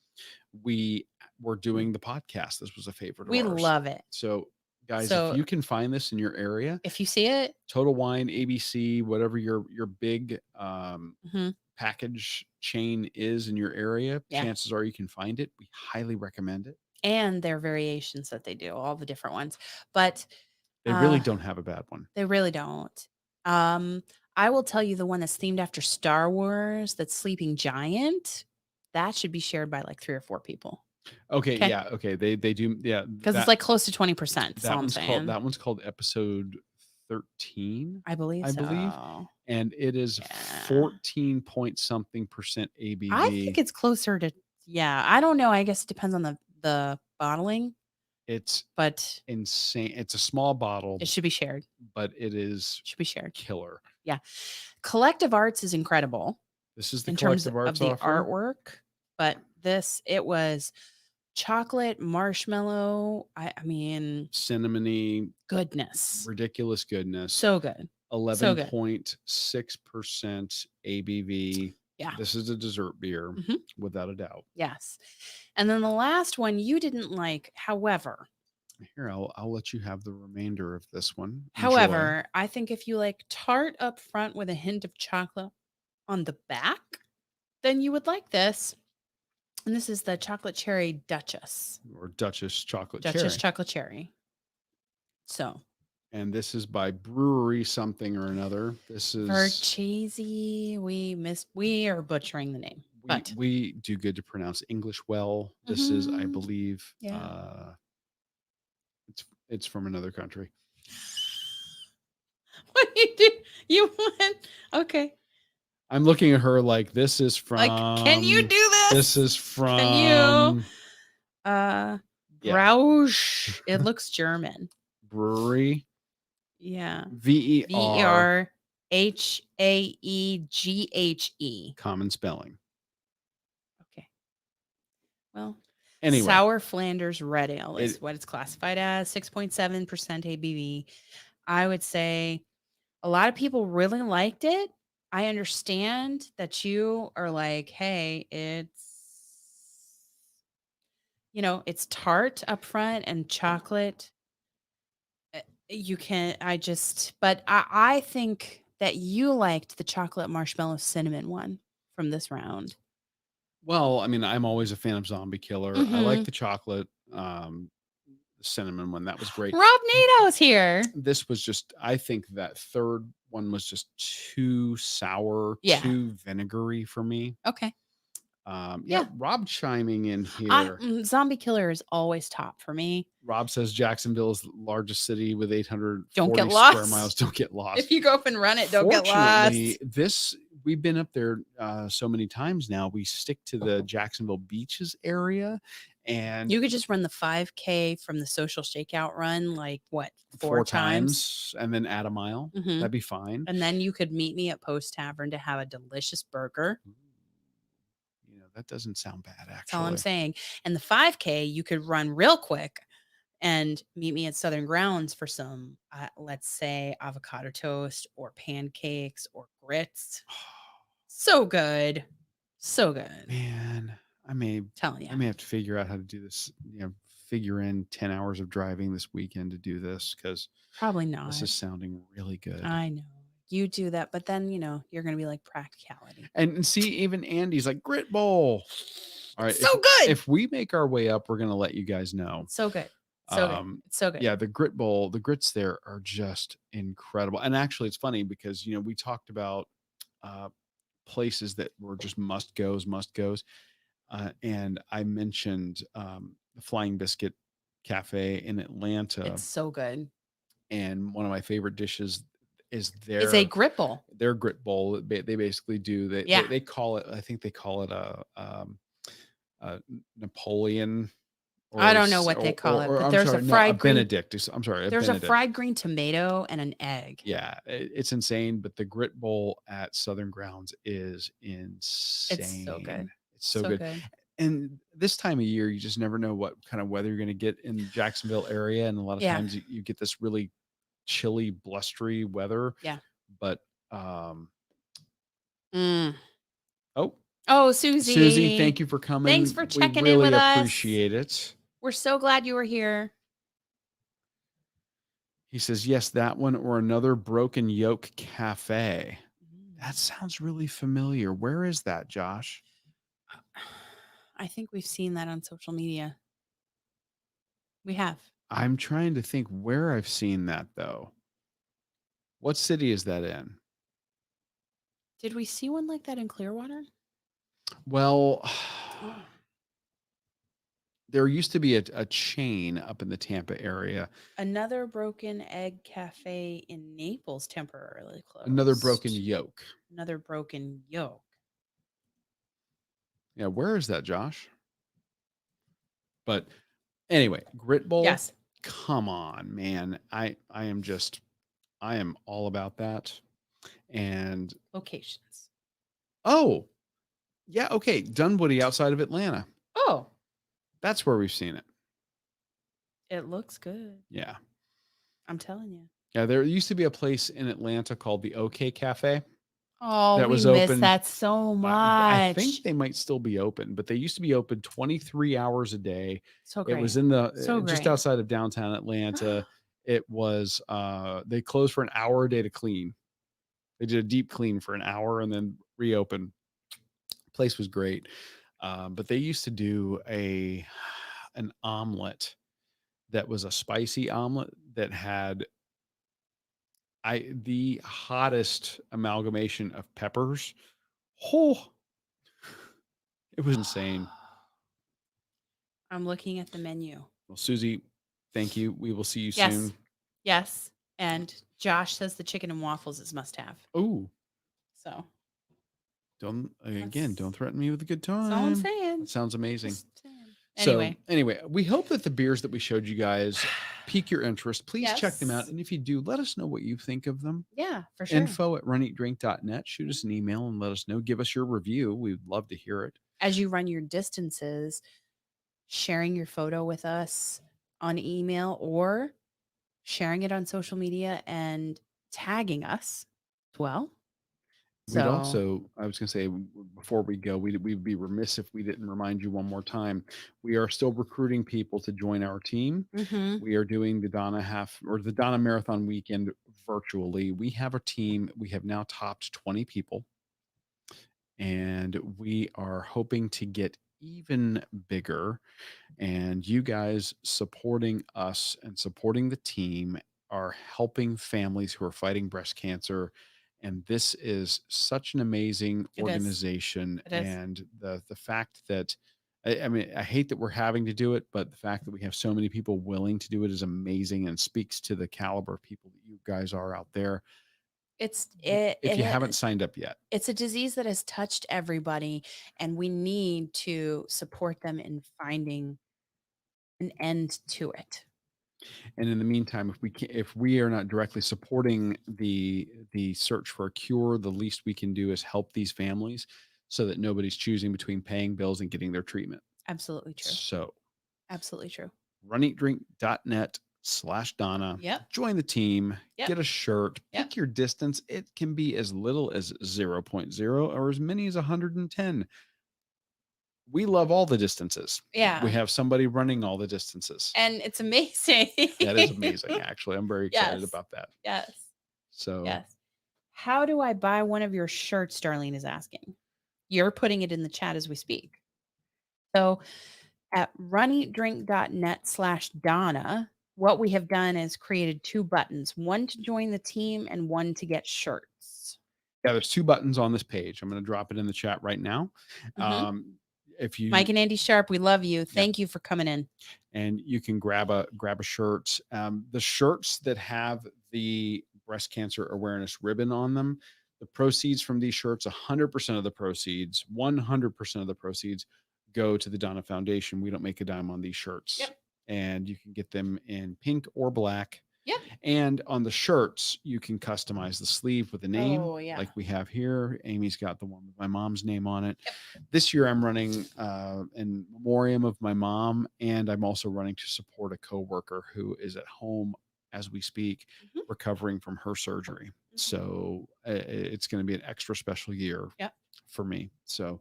A: we were doing the podcast, this was a favorite of ours.
B: We love it.
A: So guys, if you can find this in your area,
B: if you see it,
A: Total Wine, ABC, whatever your big package chain is in your area, chances are you can find it. We highly recommend it.
B: And their variations that they do, all the different ones. But
A: they really don't have a bad one.
B: They really don't. I will tell you the one that's themed after Star Wars, that's Sleeping Giant. That should be shared by like 3 or 4 people.
A: Okay. Yeah. Okay. They do. Yeah.
B: Because it's like close to 20%.
A: That one's called episode 13.
B: I believe.
A: And it is 14 point something percent ABV.
B: I think it's closer to. Yeah. I don't know. I guess it depends on the bottling.
A: It's
B: but
A: insane. It's a small bottle.
B: It should be shared.
A: But it
B: should be shared.
A: Killer.
B: Yeah. Collective Arts is incredible.
A: This is the
B: in
A: Collective
B: terms
A: Arts
B: of the
A: offer.
B: artwork. But it was chocolate, marshmallow. I mean,
A: cinnamony
B: goodness.
A: Ridiculous goodness.
B: So good.
A: 11.6% ABV.
B: Yeah.
A: This is a dessert beer, without a doubt.
B: Yes. And then the last one you didn't like. However,
A: here, I'll let you have the remainder of this one.
B: However, I think if you like tart up front with a hint of chocolate on the back, then you would like this. And this is the chocolate cherry Duchess.
A: Or Duchess chocolate
B: Duchess
A: cherry.
B: chocolate cherry. So.
A: And this is by Brewery something or another. This is
B: Verchese. We are butchering the name. But
A: we do good to pronounce English well. This is, I believe, it's from another country.
B: What do you do? You went okay.
A: I'm looking at her like this is from.
B: Like, can you do this?
A: This is from.
B: Can you? Brausch. It looks German.
A: Brewery.
B: Yeah.
A: VERHAEGHE. Common spelling.
B: Okay. Well,
A: anyway,
B: Sour Flanders Red Ale is what it's classified as. 6.7% ABV. I would say a lot of people really liked it. I understand that you are like, hey, it's tart up front and chocolate. But I think that you liked the chocolate marshmallow cinnamon one from this round.
A: Well, I mean, I'm always a fan of Zombie Killer. I like the chocolate cinnamon one. That was great.
B: Rob Nato's here.
A: This was just, I think that third one was just too sour, too vinegary for me.
B: Okay.
A: Rob chiming in here.
B: Zombie Killer is always top for me.
A: Rob says Jacksonville is the largest city with 840
B: square
A: miles. Don't get lost.
B: If you go up and run it, don't get lost.
A: We've been up there so many times now. We stick to the Jacksonville Beaches area, and
B: you could just run the 5K from the Social Shakeout run, like what, four times,
A: and then add a mile. That'd be fine.
B: And then you could meet me at Post Tavern to have a delicious burger.
A: That doesn't sound bad, actually.
B: That's all I'm saying. And the 5K, you could run real quick and meet me at Southern Grounds for some, let's say, avocado toast or pancakes or grits. So good. So good.
A: Man, I may have to figure out how to do this, figure in 10 hours of driving this weekend to do this, because
B: probably not.
A: This is sounding really good.
B: I know. You do that, but then you're gonna be like practicality.
A: And see, even Andy's like Grit Bowl. All right,
B: so good.
A: If we make our way up, we're gonna let you guys know.
B: So good, good, so good.
A: Yeah, the Grit Bowl, the grits there are just incredible. And actually, it's funny because we talked about places that were just must goes, and I mentioned the Flying Biscuit Cafe in Atlanta.
B: It's so good.
A: And one of my favorite dishes is
B: a grit bowl.
A: Their grit bowl. They basically do. They call it. I think they call it a Napoleon.
B: I don't know what they call it, but there's a fried green.
A: Benedict. I'm sorry.
B: There's a fried green tomato and an egg.
A: Yeah, it's insane. But the grit bowl at Southern Grounds is insane.
B: It's so good.
A: It's so good. And this time of year, you just never know what kind of weather you're going to get in the Jacksonville area, and a lot of times you get this really chilly, blustery weather.
B: Yeah.
A: But Susie, thank you for coming.
B: Thanks for checking in with us.
A: Appreciate it.
B: We're so glad you were here.
A: He says, yes, that one or another Broken Yoke Cafe. That sounds really familiar. Where is that, Josh?
B: I think we've seen that on social media. We have.
A: I'm trying to think where I've seen that, though. What city is that in?
B: Did we see one like that in Clearwater?
A: Well, there used to be a chain up in the Tampa area.
B: Another Broken Egg Cafe in Naples temporarily closed.
A: Another Broken Yoke.
B: Another Broken Yoke.
A: Yeah, where is that, Josh? But anyway, Grit Bowl.
B: Yes.
A: Come on, man. I am all about that. And
B: locations.
A: Oh, yeah. Okay. Dunwoody outside of Atlanta.
B: Oh,
A: that's where we've seen it.
B: It looks good.
A: Yeah.
B: I'm telling you.
A: Yeah. There used to be a place in Atlanta called the OK Cafe.
B: Oh, that was open. That so much.
A: I think they might still be open, but they used to be open 23 hours a day.
B: So great.
A: It was in just outside of downtown Atlanta. It was they closed for an hour a day to clean. They did a deep clean for an hour and then reopened. Place was great. But they used to do an omelet that was a spicy omelet that had the hottest amalgamation of peppers. Oh, it was insane.
B: I'm looking at the menu.
A: Well, Susie, thank you. We will see you
B: Yes.
A: soon.
B: Yes. And Josh says the chicken and waffles is must have.
A: Oh,
B: So
A: don't
B: That's-
A: threaten me with a good
B: that's all I'm
A: time.
B: saying.
A: That sounds amazing.
B: Just saying.
A: So anyway, we hope that the beers that we showed you guys pique your interest. Please check them out.
B: Yes.
A: And if you do, let us know what you think of them.
B: Yeah, for sure.
A: info@runeatdrink.net. Shoot us an email and let us know. Give us your review. We'd love to hear it.
B: As you run your distances, sharing your photo with us on email or sharing it on social media and tagging us as well.
A: We'd also, I was going to say before we go, we'd be remiss if we didn't remind you one more time. We are still recruiting people to join our team. We are doing the Donna Marathon weekend virtually. We have a team. We have now topped 20 people, and we are hoping to get even bigger. And you guys supporting us and supporting the team are helping families who are fighting breast cancer. And this is such an amazing
B: It is.
A: organization.
B: It is.
A: And the fact that I mean, I hate that we're having to do it, but the fact that we have so many people willing to do it is amazing and speaks to the caliber of people that you guys are out there. If you haven't signed up yet,
B: it's a disease that has touched everybody, and we need to support them in finding an end to it.
A: and in the meantime, if we are not directly supporting the search for a cure, the least we can do is help these families so that nobody's choosing between paying bills and getting their treatment.
B: Absolutely true.
A: So
B: Absolutely true.
A: runeatdrink.net/Donna.
B: Yep.
A: Join the team.
B: Yep.
A: Get a shirt.
B: Yep.
A: Pick your distance. It can be as little as 0.0 or as many as 110. We love all the distances.
B: Yeah.
A: We have somebody running all the distances.
B: And it's amazing.
A: That is amazing, actually. I'm very excited
B: Yes.
A: about that.
B: Yes.
A: So
B: Yes. How do I buy one of your shirts? Darlene is asking. You're putting it in the chat as we speak. So at runeatdrink.net/Donna, what we have done is created 2 buttons, one to join the team and one to get shirts.
A: yeah, there's 2 buttons on this page. I'm going to drop it in the chat right now. If you
B: Mike and Andy Sharp, we love you. Thank you for coming in.
A: And you can grab a shirt. The shirts that have the breast cancer awareness ribbon on them, the proceeds from these shirts, 100% of the proceeds, 100% of the proceeds go to the Donna Foundation. We don't make a dime on these shirts.
B: Yep.
A: And you can get them in pink or black.
B: Yep.
A: And on the shirts, you can customize the sleeve with a name, like we have here. Amy's got the one with my mom's name on it.
B: Yep.
A: This year, I'm running in memoriam of my mom, and I'm also running to support a coworker who is at home as we speak, recovering from her surgery. So it's going to be an extra special year for me. So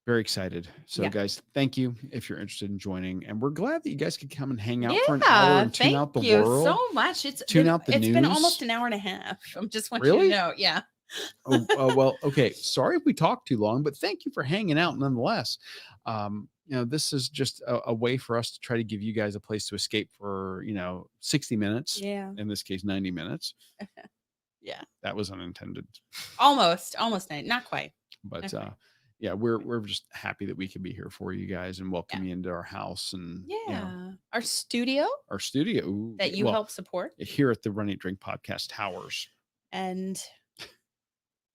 A: very excited. So guys, thank you if you're interested in joining. And we're glad that you guys could come and hang out for an hour and tune out the world.
B: Thank you so much. It's been almost an hour and a half. I'm just want you to know. Yeah.
A: Well, okay. Sorry if we talked too long, but thank you for hanging out nonetheless. This is just a way for us to try to give you guys a place to escape for, 60 minutes.
B: Yeah.
A: In this case, 90 minutes.
B: Yeah.
A: That was unintended.
B: Almost 90, not quite.
A: But yeah, we're just happy that we can be here for you guys and welcome you into our house and
B: our studio
A: Ooh,
B: that you help support
A: here at the Run Eat Drink Podcast Towers, and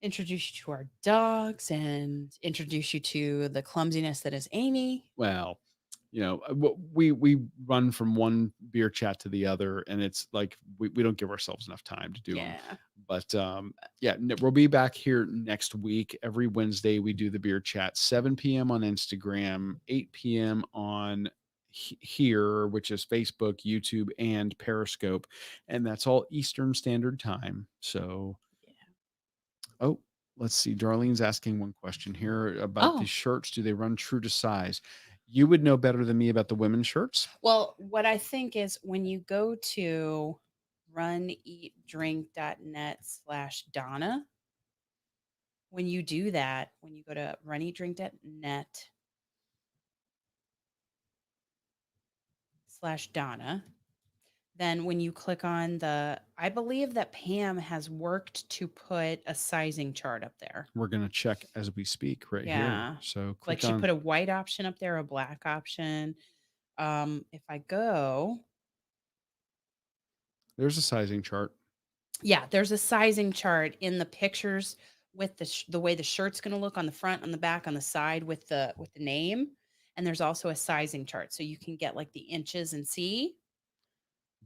B: introduce you to our dogs and introduce you to the clumsiness that is Amy.
A: Well, we run from one beer chat to the other, and it's like we don't give ourselves enough time to do them. But we'll be back here next week. Every Wednesday we do the beer chat, 7 p.m. on Instagram, 8 p.m. on here, which is Facebook, YouTube, and Periscope, and that's all Eastern Standard Time. So let's see. Darlene's asking one question here about these shirts. Do they run true to size? You would know better than me about the women's shirts.
B: Well, what I think is when you go to runeatdrink.net/Donna, when you do that, when you go to runeatdrink.net Donna. Then when you click on I believe that Pam has worked to put a sizing chart up there.
A: We're going to check as we speak right here. So
B: like she put a white option up there, a black option. If I go,
A: there's a sizing chart.
B: Yeah, there's a sizing chart in the pictures with the way the shirt's going to look on the front, on the back, on the side with the name. And there's also a sizing chart so you can get like the inches and see.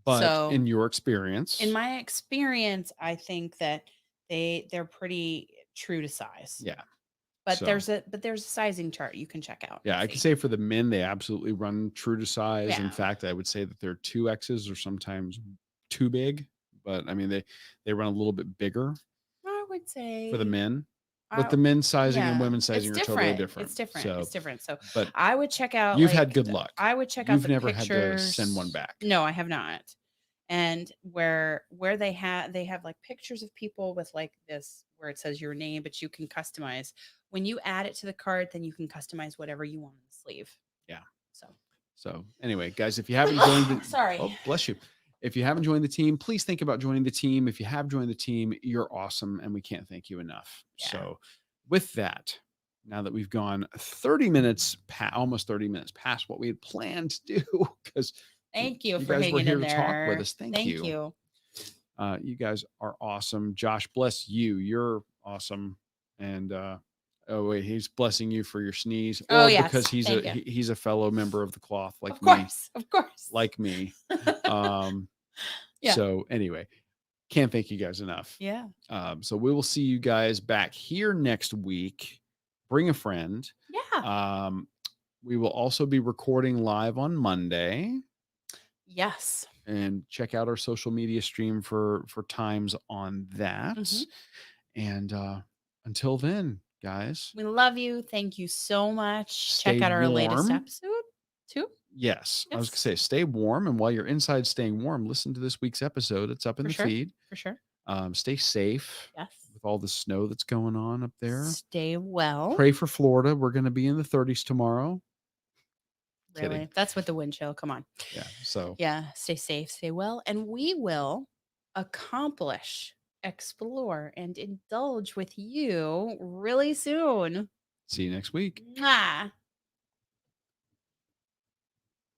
A: But
B: so
A: in your experience,
B: in my experience, I think that they're pretty true to size.
A: Yeah.
B: But there's a sizing chart you can check out.
A: Yeah, I can say for the men, they absolutely run true to size.
B: Yeah.
A: In fact, I would say that they're 2X's or sometimes too big. But I mean, they run a little bit bigger
B: I would say
A: for the men. But the men's sizing and women's sizing
B: it's
A: are totally different.
B: It's different.
A: So,
B: it's different. So
A: but
B: I would check out.
A: you've had good luck.
B: I would check out
A: You've
B: the
A: never
B: pictures.
A: had to send one back.
B: No, I have not. And where they have like pictures of people with like this where it says your name, but you can customize. When you add it to the cart, then you can customize whatever you want on the sleeve.
A: Yeah.
B: So
A: anyway, guys, if you haven't joined the
B: sorry.
A: Oh, bless you. If you haven't joined the team, please think about joining the team. If you have joined the team, you're awesome, and we can't thank you enough.
B: Yeah.
A: So with that, now that we've gone 30 minutes, almost 30 minutes past what we had planned to do, because
B: thank you for
A: guys
B: hanging
A: were here
B: in
A: to
B: there.
A: talk with us. Thank you. You guys are awesome. Josh, bless you. You're awesome. And oh wait, he's blessing you for your sneeze.
B: Oh, yes.
A: Because he's
B: Thank
A: he's a fellow member of the cloth, like
B: of
A: me.
B: Of course.
A: Like me.
B: Yeah.
A: So anyway, can't thank you guys enough.
B: Yeah.
A: So we will see you guys back here next week. Bring a friend.
B: Yeah.
A: We will also be recording live on Monday.
B: Yes.
A: And check out our social media stream for times on that. And until then, guys,
B: we love you. Thank you so much.
A: Stay
B: check out our latest
A: warm.
B: episode too.
A: Yes. I was gonna say stay warm, and while you're inside staying warm, listen to this week's episode. It's up in the feed.
B: For sure.
A: Stay safe.
B: Yes.
A: With all the snow that's going on up there.
B: Stay well.
A: Pray for Florida. We're going to be in the 30s tomorrow.
B: Really?
A: Kidding.
B: That's with the wind chill. Come on.
A: Yeah. So
B: yeah, stay safe, stay well, and we will accomplish, explore, and indulge with you really soon.
A: See you next week.
B: Mwah.